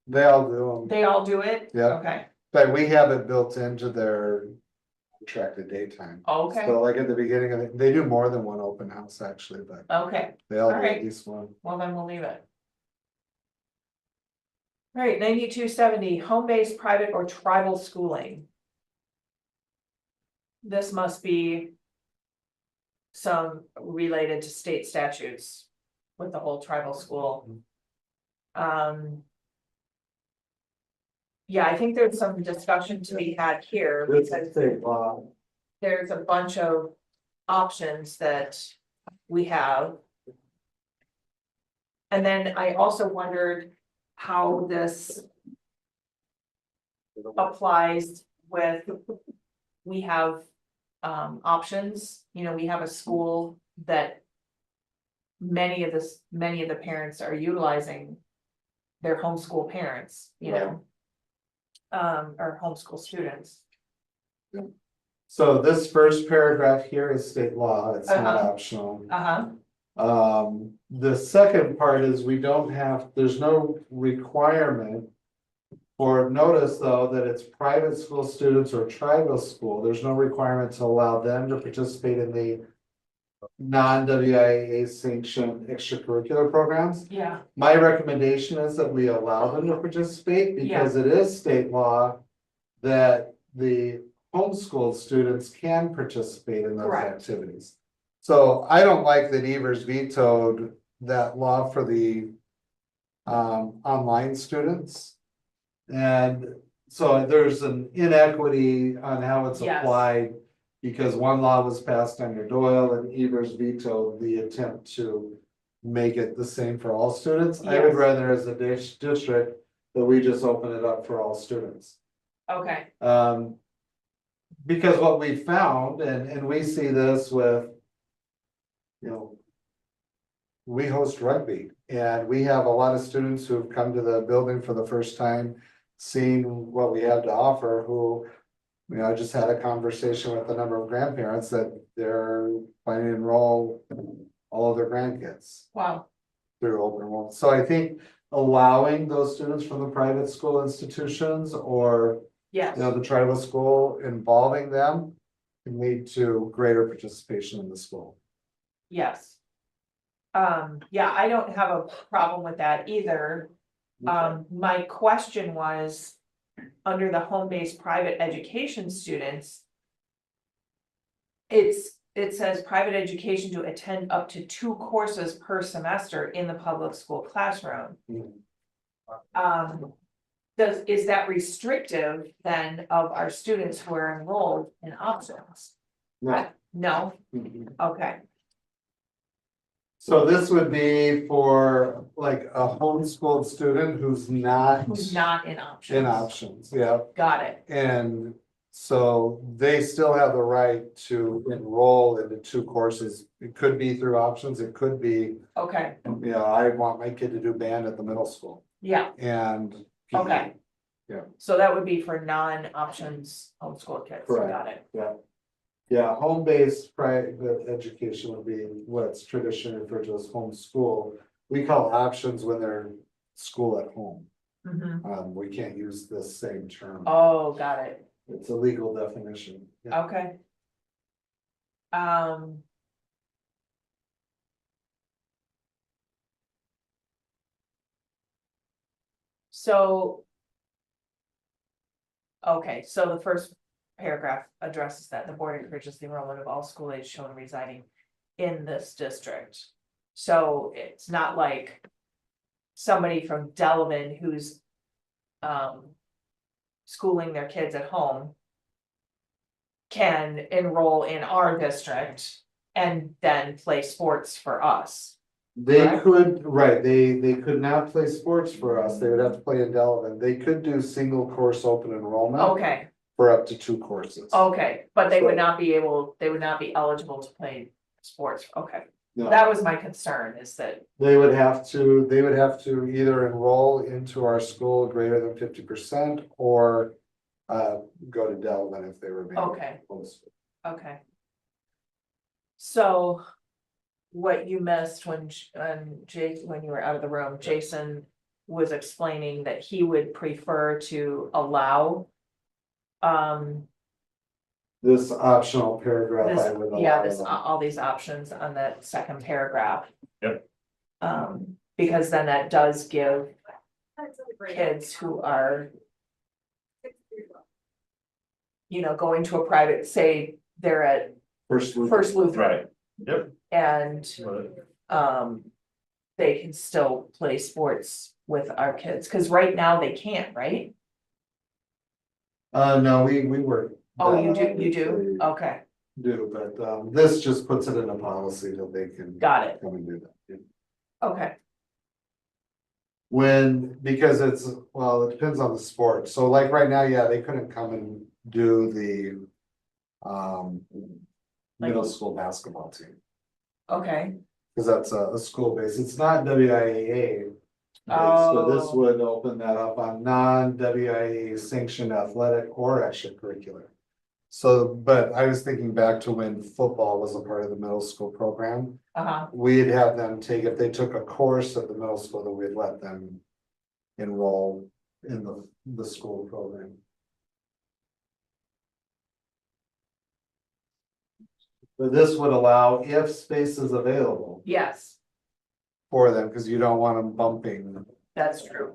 them. They all do it? Yeah. Okay, But we have it built into their attracted daytime. Okay, So like at the beginning of it, they do more than one open house actually, but okay, they all do Alright. at least one. well then we'll leave it. Alright, 9270, home-based private or tribal schooling. This must be some related to state statutes with the whole tribal school. Yeah, I think there's some discussion to be had here, This because is state law. there's a bunch of options that we have. And then I also wondered how this applies with, we have options, you know, we have a school that many of the parents are utilizing their homeschool parents, you know, or homeschool students. So this first paragraph here is state law, it's not Uh-huh. optional. The second part is we don't have, there's no requirement. For notice though, that it's private school students or tribal school, there's no requirement to allow them to participate in the. Non-WIA sanctioned extracurricular programs. Yeah, My recommendation is that we allow them to participate because it is state law. That the homeschooled students can participate in those Correct. activities. So I don't like that Evers vetoed that law for the. Online students. And so there's an inequity on how it's Yes. applied. Because one law was passed under Doyle and Evers vetoed the attempt to make it the same for all students. I would Yes. rather as a district that we just open it up for all students. okay, Because what we found, and we see this with. You know. We host rugby and we have a lot of students who've come to the building for the first time. Seeing what we have to offer, who. You know, I just had a conversation with a number of grandparents that they're planning to enroll all of their grandkids wow, through open enrollment. So I think allowing those students from the private school institutions or, yes, you know, the tribal school, involving them can lead to greater participation in the school. yes. Yeah, I don't have a problem with that either. My question was, under the home-based private education students. It says private education to attend up to 2 courses per semester in the public school classroom. Is that restrictive then of our students who are enrolled in options? No. No, okay, So this would be for like a homeschooled student who's not. who's not in options? In options, yeah. Got it, And so they still have the right to enroll into 2 courses. It could be through options, it could be, okay, you know, I want my kid to do band at the middle school yeah, and. okay. Yeah. So that would be for non-options homeschool kids, Correct. got it, Yeah, home-based private education would be what's traditionally referred to as homeschool. We call options when they're school at home. mhm, We can't use the same term. oh, got it, It's a legal definition. Yeah. okay. So. Okay, so the first paragraph addresses that the board encourages the enrollment of all school age children residing in this district. So it's not like somebody from Delavan who's schooling their kids at home can enroll in our district and then play sports for us. They Correct? could, right, they could not play sports for us, they would have to play in Delavan, they could do single course open enrollment. Okay, For up to 2 courses. okay, but they would not be eligible to play sports, okay. No, That was my concern, is that, they would have to either enroll into our school greater than 50% or. Go to Delavan if they were being. Okay. homeschooled. okay. So. What you missed when when you were out of the room, Jason was explaining that he would prefer to allow. This optional paragraph, I This, would yeah, allow this, them. all these options on that second paragraph. Yep. Because then that does give kids who are, going to a private, say, they're at First. First Lutheran. Right. Yep. And, But they can still play sports with our kids, cause right now they can't, right? No, we were. Oh, you do, okay, Do, but, this just puts it in a policy that they can. got it, Come and do that. okay, Because it's, well, it depends on the sport, so like right now, yeah, they couldn't come and do the. Middle school basketball team, okay. cause that's a school base, it's not WIAA. So this Oh. would open that up on non-WIA sanctioned athletic or extracurricular. So, but I was thinking back to when football was a part of the middle school program. Uh-huh, We'd have them take, if they took a course at the middle school, then we'd let them enroll in the school program. But this would allow, if space is available yes, for them, because you don't want them bumping, that's true,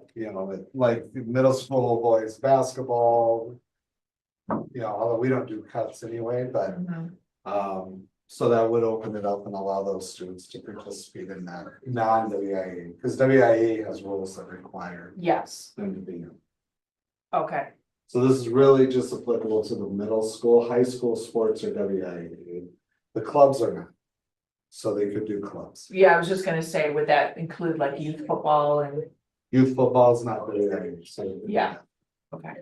like middle school boys basketball. Although we don't do cuts anyway, but, Mhm. so that would open it up and allow those students to participate in that non-WIA, because WIA has rules that require yes, them to be in. okay, So this is really just applicable to the middle school, high school sports or WIA. The clubs are not. So they could do clubs. yeah, I was just gonna say, would that include like youth football and, Youth football is not WIA, so. Yeah. okay.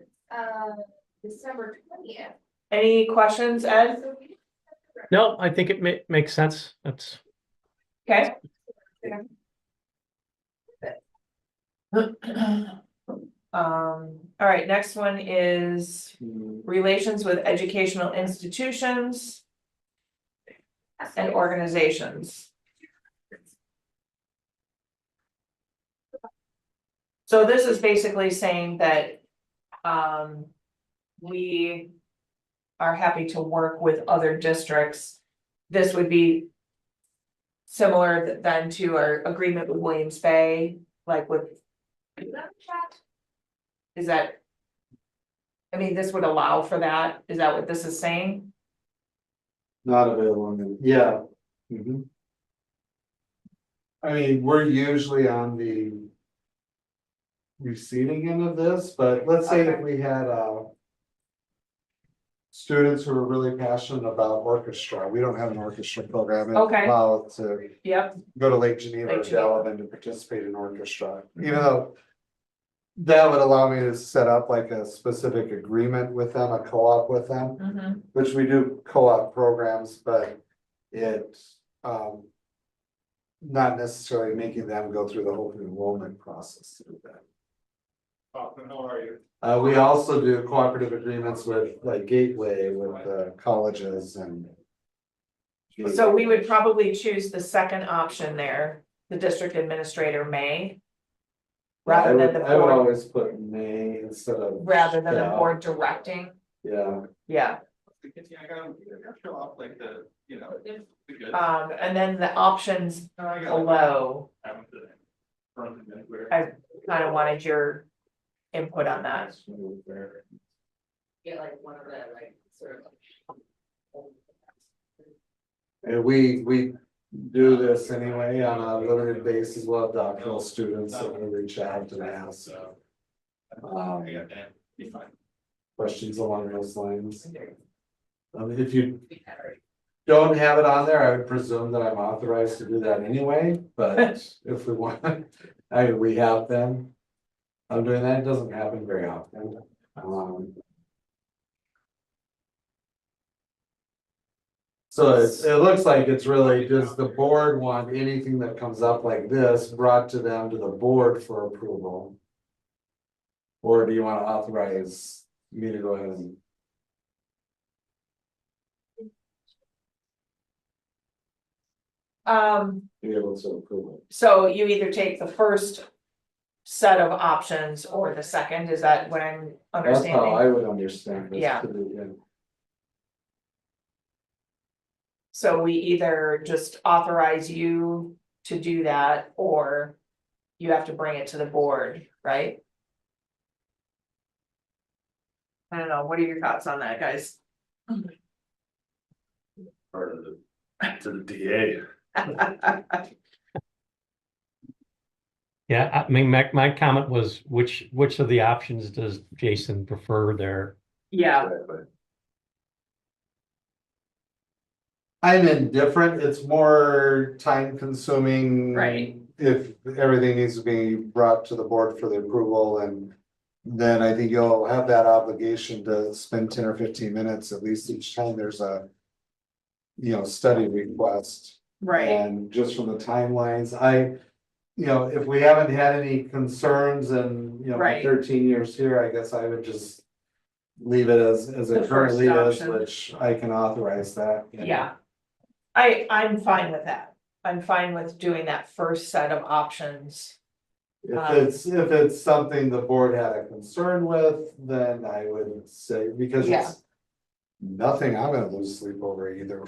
December 20th. Any questions, Ed? No, I think it makes sense. That's, Okay. All right, next one is relations with educational institutions and organizations. So this is basically saying that, we are happy to work with other districts. This would be similar then to our agreement with Williams Bay, like with. Is that? I mean, this would allow for that, is that what this is saying? Not available, yeah. Mhm. I mean, we're usually on the. Receiving end of this, but let's say if Okay. we had, students who are really passionate about orchestra, we don't have an orchestra program. It Okay. allows to Yep, go to Lake Geneva Lake or Geneva. Delavan to participate in orchestra, even though. That would allow me to set up like a specific agreement with them, a co-op with them, mhm, which we do co-op programs, but it, not necessarily making them go through the whole enrollment process to do that. How are you? We also do cooperative agreements with like Gateway, with the colleges and. so we would probably choose the second option there, the district administrator may. Rather than the I would board, always put may instead of. rather than the shall. board directing, Yeah, yeah, I gotta show off like the, and then the options below, I kind of wanted your input on that. Get like one of the like sort of. and we do this anyway on a limited basis, we'll have doctoral students that will reach out and ask. Questions along those lines. If you don't have it on there, I would presume that I'm authorized to do that anyway, but if we want, we have them. I'm doing that, it doesn't happen very often. So it looks like it's really, does the board want anything that comes up like this brought to them to the board for approval? Or do you want to authorize me to go ahead and? Be able to approve it? So you either take the first set of options or the second, is that what I'm That's how understanding? I would understand this Yeah. to be, yeah. So we either just authorize you to do that, or you have to bring it to the board, right? I don't know, what are your thoughts on that, guys? Part of the, to the DA. Yeah, I mean, my comment was, which of the options does Jason prefer there? Yeah, I'm indifferent, it's more time consuming. Right. If everything needs to be brought to the board for the approval, and then I think you'll have that obligation to spend 10 or 15 minutes at least each time there's a. Study request. right, And just from the timelines, if we haven't had any concerns and, my Right. 13 years here, I guess I would just. Leave it as The it currently first is, option. which I can authorize that. yeah. I'm fine with that. I'm fine with doing that first set of options. If it's something the board had a concern with, then I would say, because Yeah. it's. Nothing I'm gonna lose sleep over either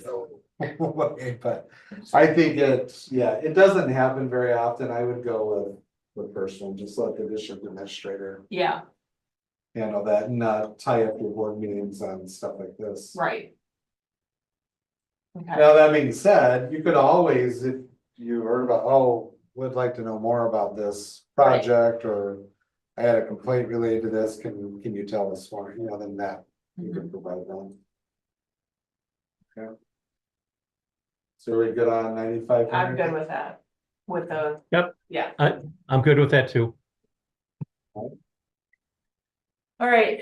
way, but I think it doesn't happen very often. I would go with the first one, just let the district administrator Yeah, handle that and not tie up your board meetings on stuff like this. right. Okay, Now, that being said, you could always, if you heard about, would like to know more about this project, or I had a complaint related to this, can you tell us more, then that you can provide them. Okay. So we're good on 95? I'm good with that, with the. Yep. Yeah, I'm good with that too. all right,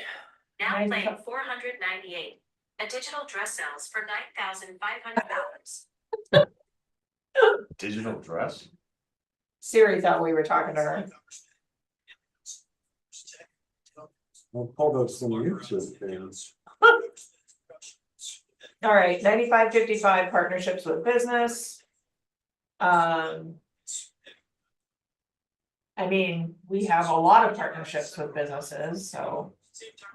Now Nine playing thou- 498. A digital dress sells for $9,500. Digital dress? Siri thought we were talking to her. I'll pull up some YouTube things. All right, 9555 partnerships with business. I mean, we have a lot of partnerships with businesses, so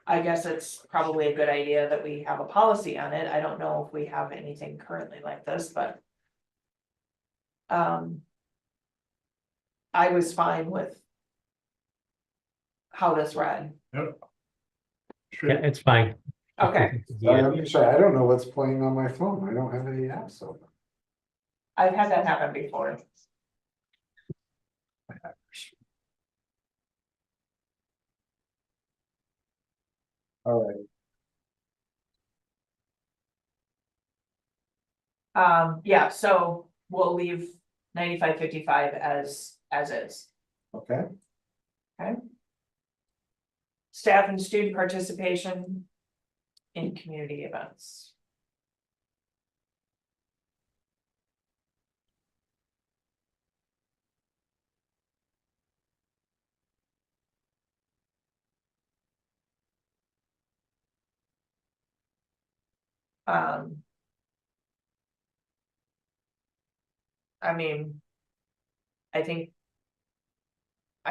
I guess it's probably a good idea that we have a policy on it. I don't know if we have anything currently like this, but. I was fine with. How this read. Yeah, it's fine. Okay, I'm sorry, I don't know what's playing on my phone. I don't have any apps open. I've had that happen before. All right, Yeah, so we'll leave 9555 as is. okay, Staff and student participation in community events. I mean. I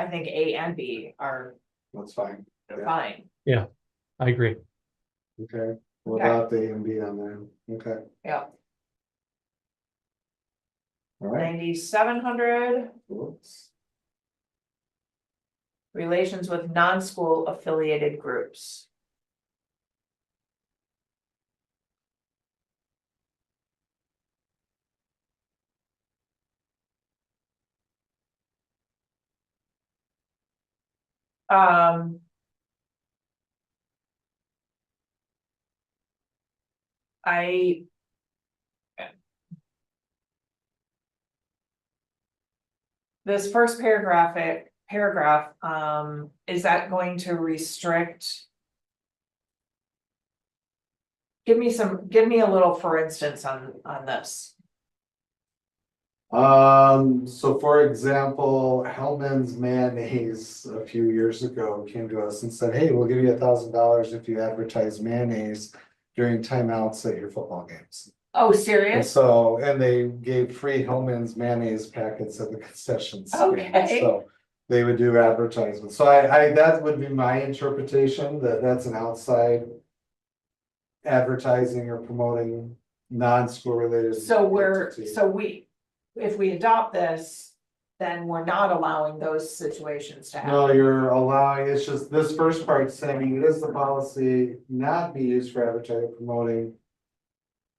think A and B are that's fine, fine, I agree. okay, without the A and B on there, okay, yeah, all right. 9700, Whoops. relations with non-school affiliated groups. Um. I. This first paragraph, is that going to restrict? Give me a little, for instance, on this. So for example, Hellman's Mayonnaise a few years ago came to us and said, hey, we'll give you $1,000 if you advertise mayonnaise during timeouts at your football games. Oh, And serious? so, and they gave free Hellman's mayonnaise packets at the concession stand, Okay. so they would do advertisements. So I, that would be my interpretation, that that's an outside advertising or promoting non-school related. So entity. if we adopt this, then we're not allowing those situations to happen. No, you're allowing, it's just this first part saying it is the policy not be used for advertising promoting.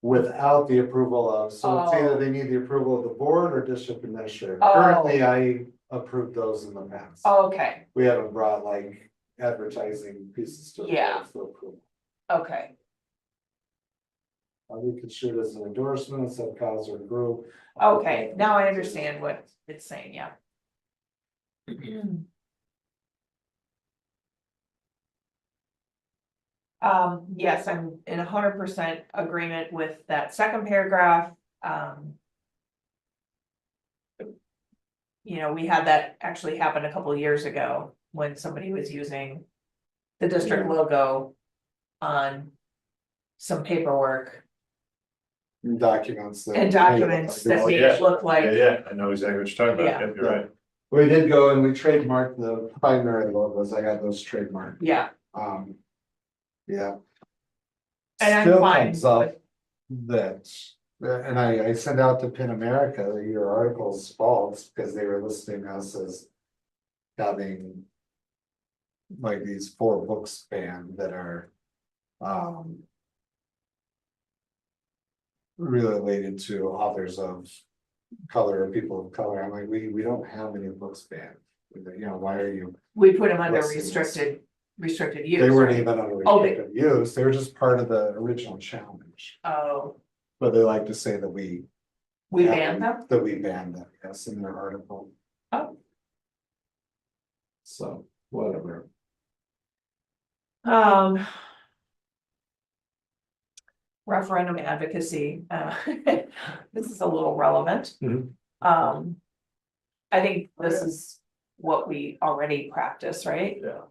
Without the approval of, so it's either they need the approval of the board or district administrator. Oh. Currently, I approved those in the past. Okay, We haven't brought like advertising pieces to. the Yeah. board for approval. okay, We could shoot as an endorsement, instead of cause or group. okay, now I understand what it's saying, yeah. Yes, I'm in 100% agreement with that second paragraph, You know, we had that actually happen a couple of years ago when somebody was using the district logo on some paperwork Documents. and documents that Oh, made yeah. it look like. Yeah, I know exactly what you're talking about, Yeah. Yep, you're right. We did go and we trademarked the primary logos, I got those trademarked, Yeah, yeah. and I'm Still fine comes up with, that, and I sent out to Pin America, your article's false, because they were listing us as having like these 4 books banned that are, related to authors of color or people of color. I'm like, we don't have any books banned. You know, why are you? we put them under Listings. restricted use. They weren't right? even under Oh, they- restricted use, they were just part of the original challenge. Oh, But they like to say that we. we Yeah. banned them? That we banned them, yes, in their article. Oh. So, whatever. Referendum advocacy, this is a little relevant. Mhm. I think this is what we already practice, right? Yeah.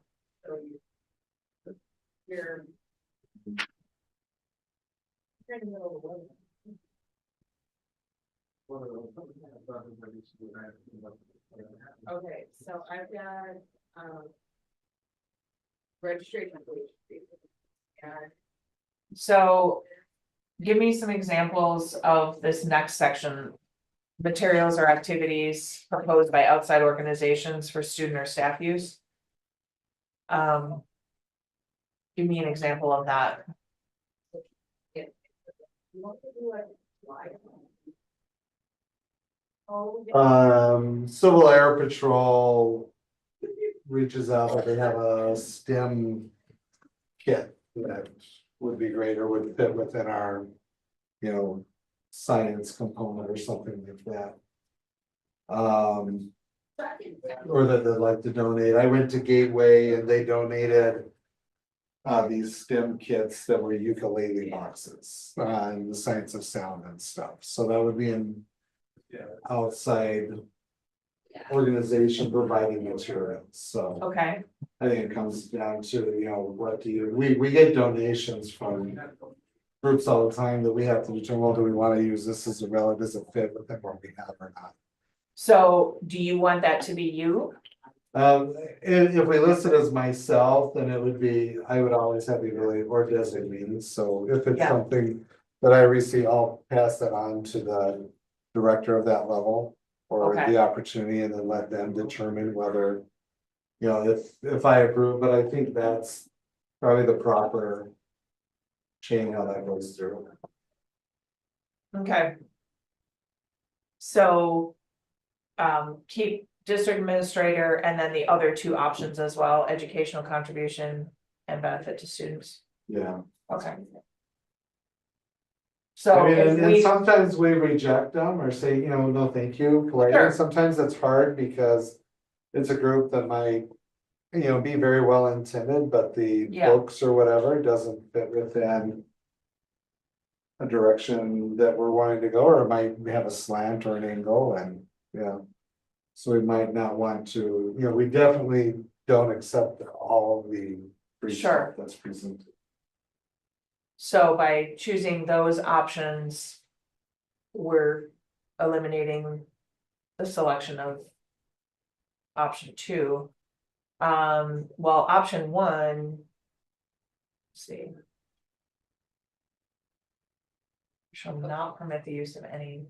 You're. Okay, so I've got, registration. So, give me some examples of this next section. Materials or activities proposed by outside organizations for student or staff use. Give me an example of that. Civil Air Patrol. Reaches out, they have a STEM. Kit that would be great or would fit within our. You know, science component or something like that. Or that they'd like to donate, I went to Gateway and they donated. These STEM kits that were ukulele boxes, and the science of sound and stuff, so that would be in. Outside. Organization providing materials, so Okay, I think it comes down to, you know, what do you, we get donations from. Groups all the time that we have to determine, well, do we wanna use this as a relative, does it fit within what we have or not? so do you want that to be you? If we list it as myself, then it would be, I would always have the ability or designate, so if it's Yeah. something. That I receive, I'll pass that on to the director of that level. Or Okay. the opportunity and then let them determine whether. You know, if I approve, but I think that's probably the proper. Chain how that goes through. Okay. So. Keep district administrator and then the other 2 options as well, educational contribution and benefit to students, Yeah. okay. I So mean, if and we, sometimes we reject them or say, you know, no, thank you, politely. Sure. Sometimes it's hard because. It's a group that might, you know, be very well intended, but the Yeah. books or whatever doesn't fit within. A direction that we're wanting to go, or it might have a slant or an angle and, yeah. So we might not want to, you know, we definitely don't accept all of the. free Sure. stuff that's presented. so by choosing those options. We're eliminating the selection of. Option 2. Well, option 1. Let's see. Shall not permit the use of any.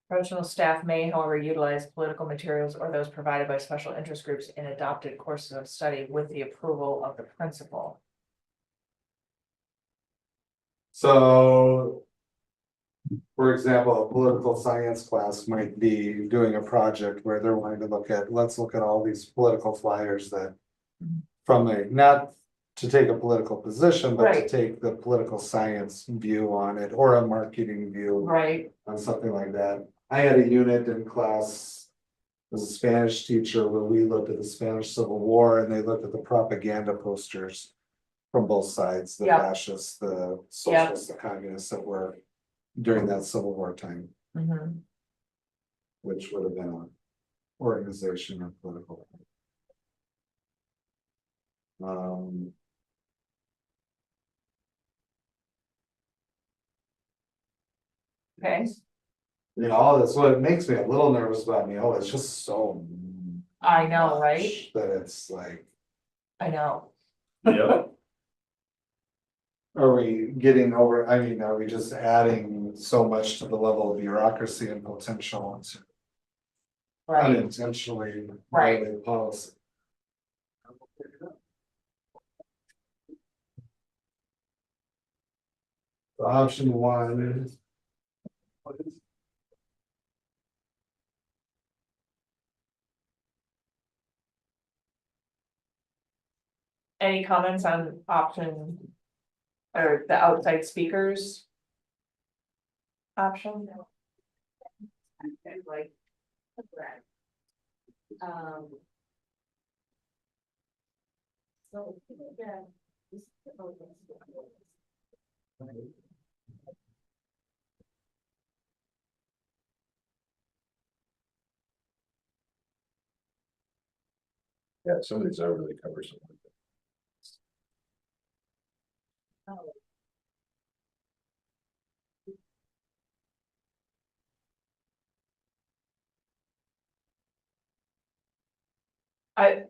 Professional staff may, however, utilize political materials or those provided by special interest groups in adopted courses of study with the approval of the principal. So. For example, a political science class might be doing a project where they're wanting to look at, let's look at all these political flyers that. From a, not to take a political position, but to Right. take the political science view on it, or a marketing view. Right, On something like that. I had a unit in class. As a Spanish teacher where we looked at the Spanish Civil War and they looked at the propaganda posters. From both sides, the Yeah. fascists, the socialists, the communists that were. During that Civil War time, mhm. which would have been an organization or political. Okay, You know, all this, what makes me a little nervous about Neola is just so. I know, right? much That it's like, I know. Yep. are we getting over, I mean, are we just adding so much to the level of bureaucracy and potential to Right, unintentionally Right. violate policy? So option one. any comments on option? Or the outside speakers? Option? Like. So, yeah. Yeah, some of these are really cumbersome. I.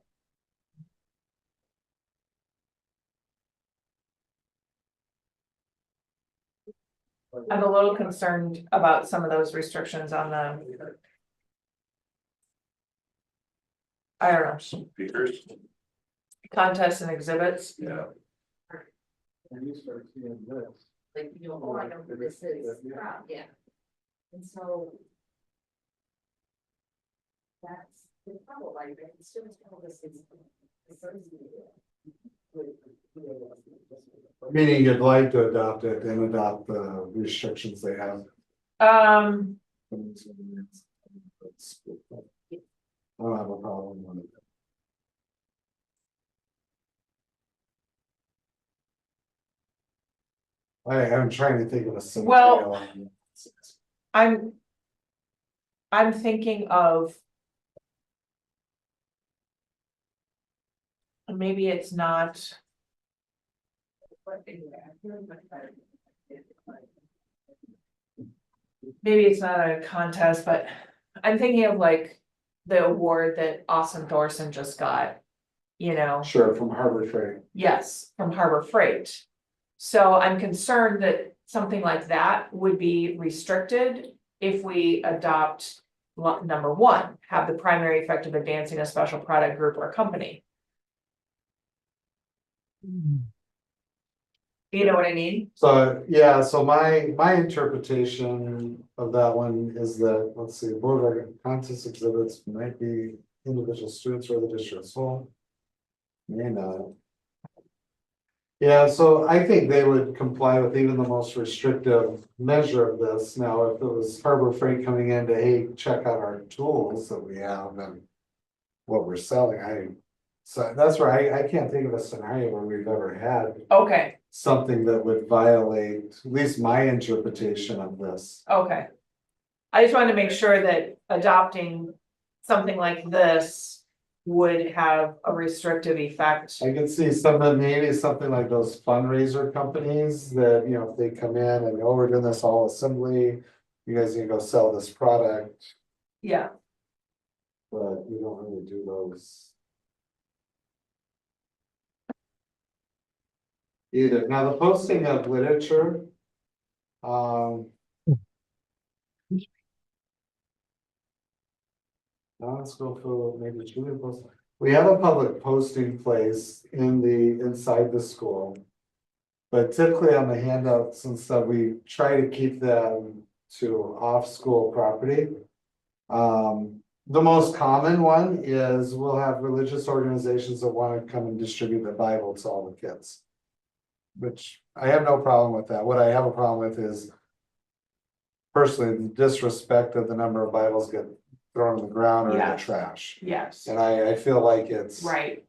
I'm a little concerned about some of those restrictions on the. I don't know, Speakers, contests and exhibits. yeah. And you start seeing this. Like, you know, oh, I know who this is, yeah. And so. That's the problem, like, the students tell this is. Meaning you'd like to adopt it and adopt the restrictions they have. I don't have a problem with it. I'm trying to think of a scenario. I'm thinking of. Maybe it's not. Maybe it's not a contest, but I'm thinking of like the award that Austin Thorson just got. You know, Sure, from Harvard Trade. yes, from Harbor Freight. So I'm concerned that something like that would be restricted if we adopt. Number one, have the primary effect of advancing a special product group or company. You know what I mean? So, yeah, so my interpretation of that one is that, let's see, board of contest exhibits might be individual students or the district as whole. May not. Yeah, so I think they would comply with even the most restrictive measure of this. Now, if it was Harbor Freight coming in to, hey, check out our tools that we have and what we're selling, so that's where I can't think of a scenario where we've ever had Okay, something that would violate, at least my interpretation of this. okay. I just wanted to make sure that adopting something like this would have a restrictive effect. I could see maybe something like those fundraiser companies that, you know, if they come in and, oh, we're doing this all assembly. You guys need to go sell this product. Yeah, But we don't really do those. Either. Now, the posting of literature. Non-school food, maybe children post. We have a public posting place inside the school. But typically on the handouts and stuff, we try to keep them to off-school property. The most common one is we'll have religious organizations that want to come and distribute the Bible to all the kids. Which I have no problem with that. What I have a problem with is. Personally, the disrespect of the number of Bibles get thrown on the ground or in the Yes. trash. Yes, And I feel like it's. right,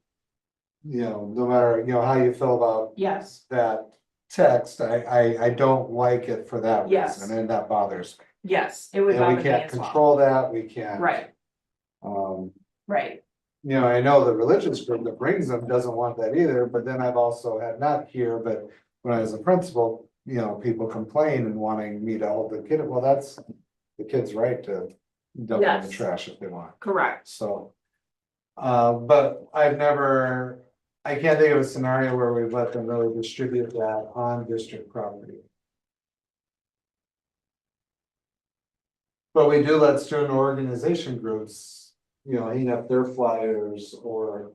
You know, no matter, how you feel about yes, that text, I don't like it for that Yes. reason, and that bothers me. yes, it would And bother we me can't as well. control that, we can't. Right, Um, right, I know the religious group that brings them doesn't want that either, but then I've also had, not here, but when I was a principal, people complain and wanting me to hold the kid, well, that's the kid's right to dump it in the Yes. trash if they want, correct, so. But I can't think of a scenario where we've let them really distribute that on district property. But we do let student organization groups, hang up their flyers or.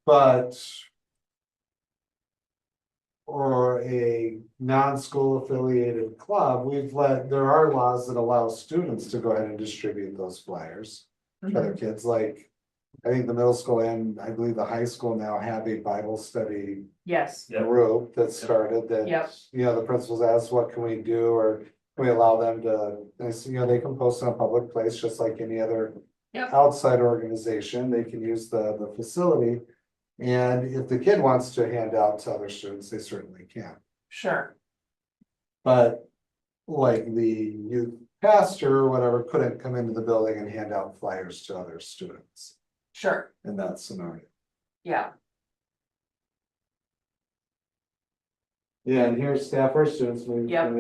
But. Or a non-school affiliated club, there are laws that allow students to go ahead and distribute those flyers. For their kids, like, I think the middle school and I believe the high school now have a Bible study yes, Yeah. group that started that. Yep. The principals asked, what can we do, or can we allow them to, they can post in a public place just like any other. Yep. Outside organization, they can use the facility. And if the kid wants to hand out to other students, they certainly can. sure, But like the youth pastor or whatever couldn't come into the building and hand out flyers to other students sure, in that scenario. yeah, Yeah, and here's staff or students. Yep.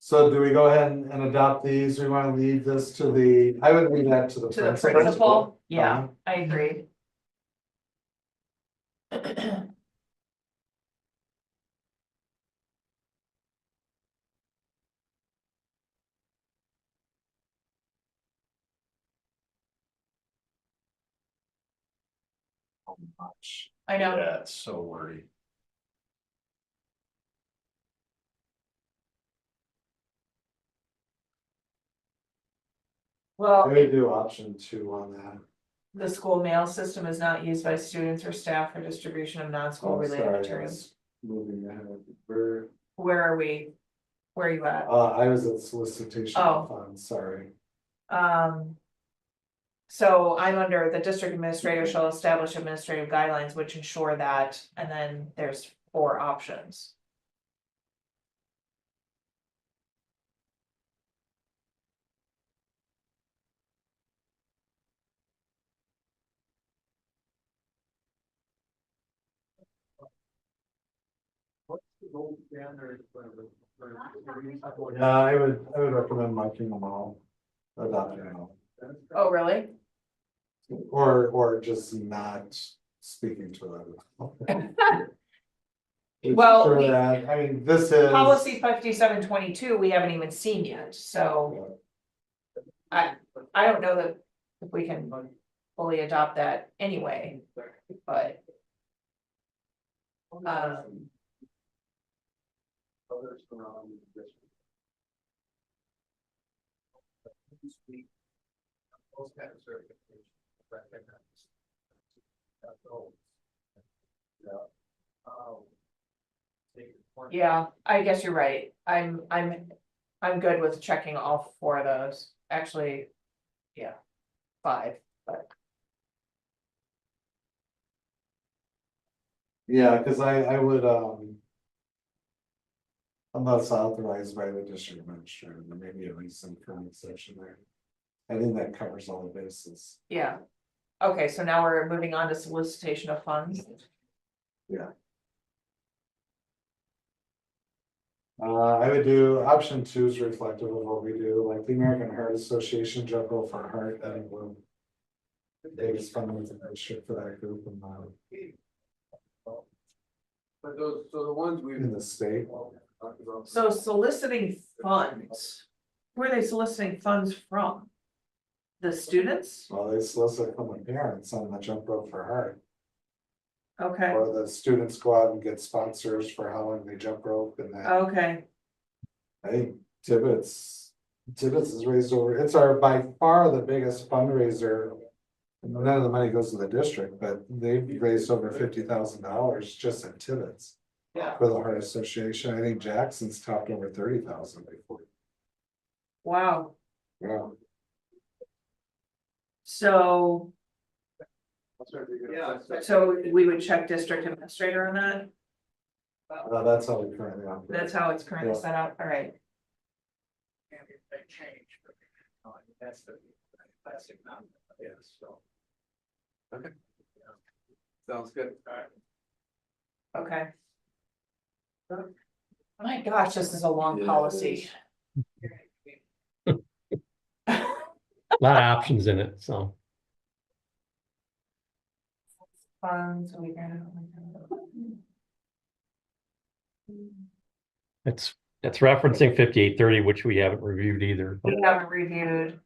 So do we go ahead and adopt these? We want to leave this to I would leave that to the to the principal. principal, yeah, I agree. Much. I know, Yeah, it's so wordy. I well, would do option 2 on that. the school mail system is not used by students or staff for distribution of non-school Oh, related sorry, materials. Moving ahead. Where are we? Where are you at? I was at solicitation Oh. of funds, sorry. So I'm under the district administrator shall establish administrative guidelines which ensure that, and then there's 4 options. Yeah, I would recommend marking them all. Adopting them all. Oh, really? Or just not speaking to them. Well, For we- that, I mean, this is. Policy 5722, we haven't even seen yet, so I don't know that if we can fully adopt that anyway, but. Yeah, I guess you're right. I'm good with checking all 4 of those, actually. Yeah, 5, but Yeah, cause I would, unless authorized by the district administrator, there may be at least some current section there. I think that covers all the bases. yeah. Okay, so now we're moving on to solicitation of funds. I would do option 2 is reflective of what we do, like the American Heart Association jump rope for heart, I think we're. The biggest fundraising district for that group in But those, so the ones we. the state. So soliciting funds, who are they soliciting funds from? The students? Well, they solicit from the parents on the jump rope for heart, Okay, or the students go out and get sponsors for how long they jump rope and then. okay, I think Tibbetts has raised over, it's our by far the biggest fundraiser. None of the money goes to the district, but they've raised over $50,000 just at Tibbetts. Yeah. For the Heart Association, I think Jackson's topped over 30,000 before. wow, Yeah. so, Yeah. so we would check district administrator on that? That's how we currently operate. That's how it's currently Yeah. set up, all right. That's the classic number, yes, so. Okay. Sounds good. All right. Okay. My gosh, this is a long policy. A lot of options in it, so. Funds, we got. It's referencing 5830, which we haven't reviewed either. but- We haven't reviewed.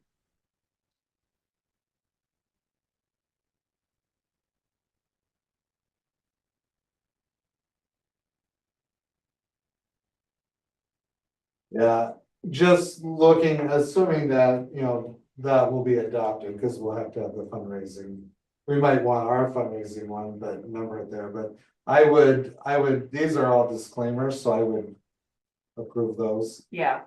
Yeah, just looking, assuming that, that will be adopted, because we'll have to have the fundraising. We might want our fundraising one, but number it there, but I would, these are all disclaimers, so I would. Approve those Yeah,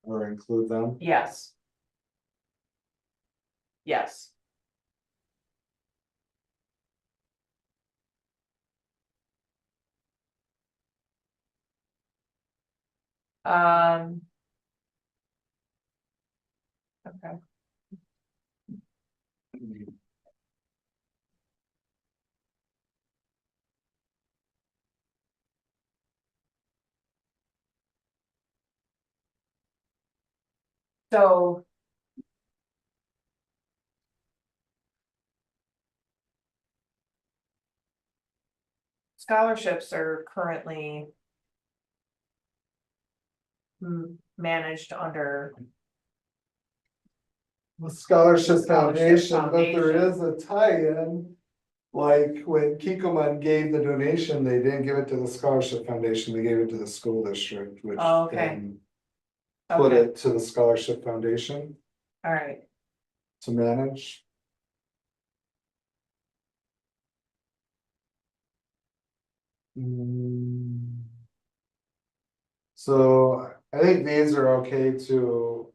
or include them. yes. Yes. Um. Okay. So. Scholarships are currently. Managed under, The Scholarship Scholarship Foundation, but there is a tie-in. Like when Kikkoman gave the donation, they didn't give it to the Scholarship Foundation, they gave it to the school district, which Oh, okay. then. Put okay, it to the Scholarship Foundation all right, to manage. Hmm. So I think these are okay to.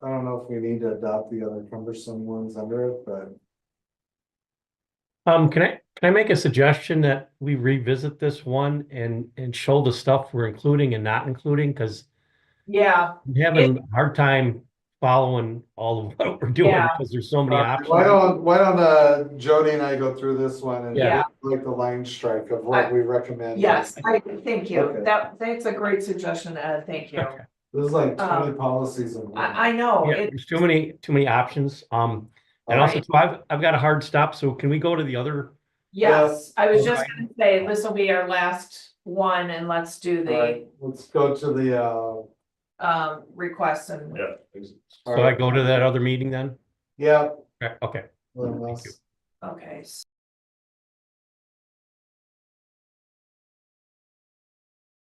I don't know if we need to adopt the other cumbersome ones under it, but Can I make a suggestion that we revisit this one and show the stuff we're including and not including? Because yeah, I'm having a hard time following all of what we're doing Yeah. because there's so many options. why don't Jody and I go through this one and Yeah. like the line strike of what we recommend. yes, thank you, Okay. that's a great suggestion, Ed, thank you. Okay. This is like 20 policies in one. I know, Yeah, it, there's too many options. And also too, I've got a hard stop, so can we go to the other? yes, I was just Okay. gonna say, this will be our last one, and let's do the, Alright, let's go to the, requests and. Yeah. So I go to that other meeting then? yeah. Okay. Unless- Okay,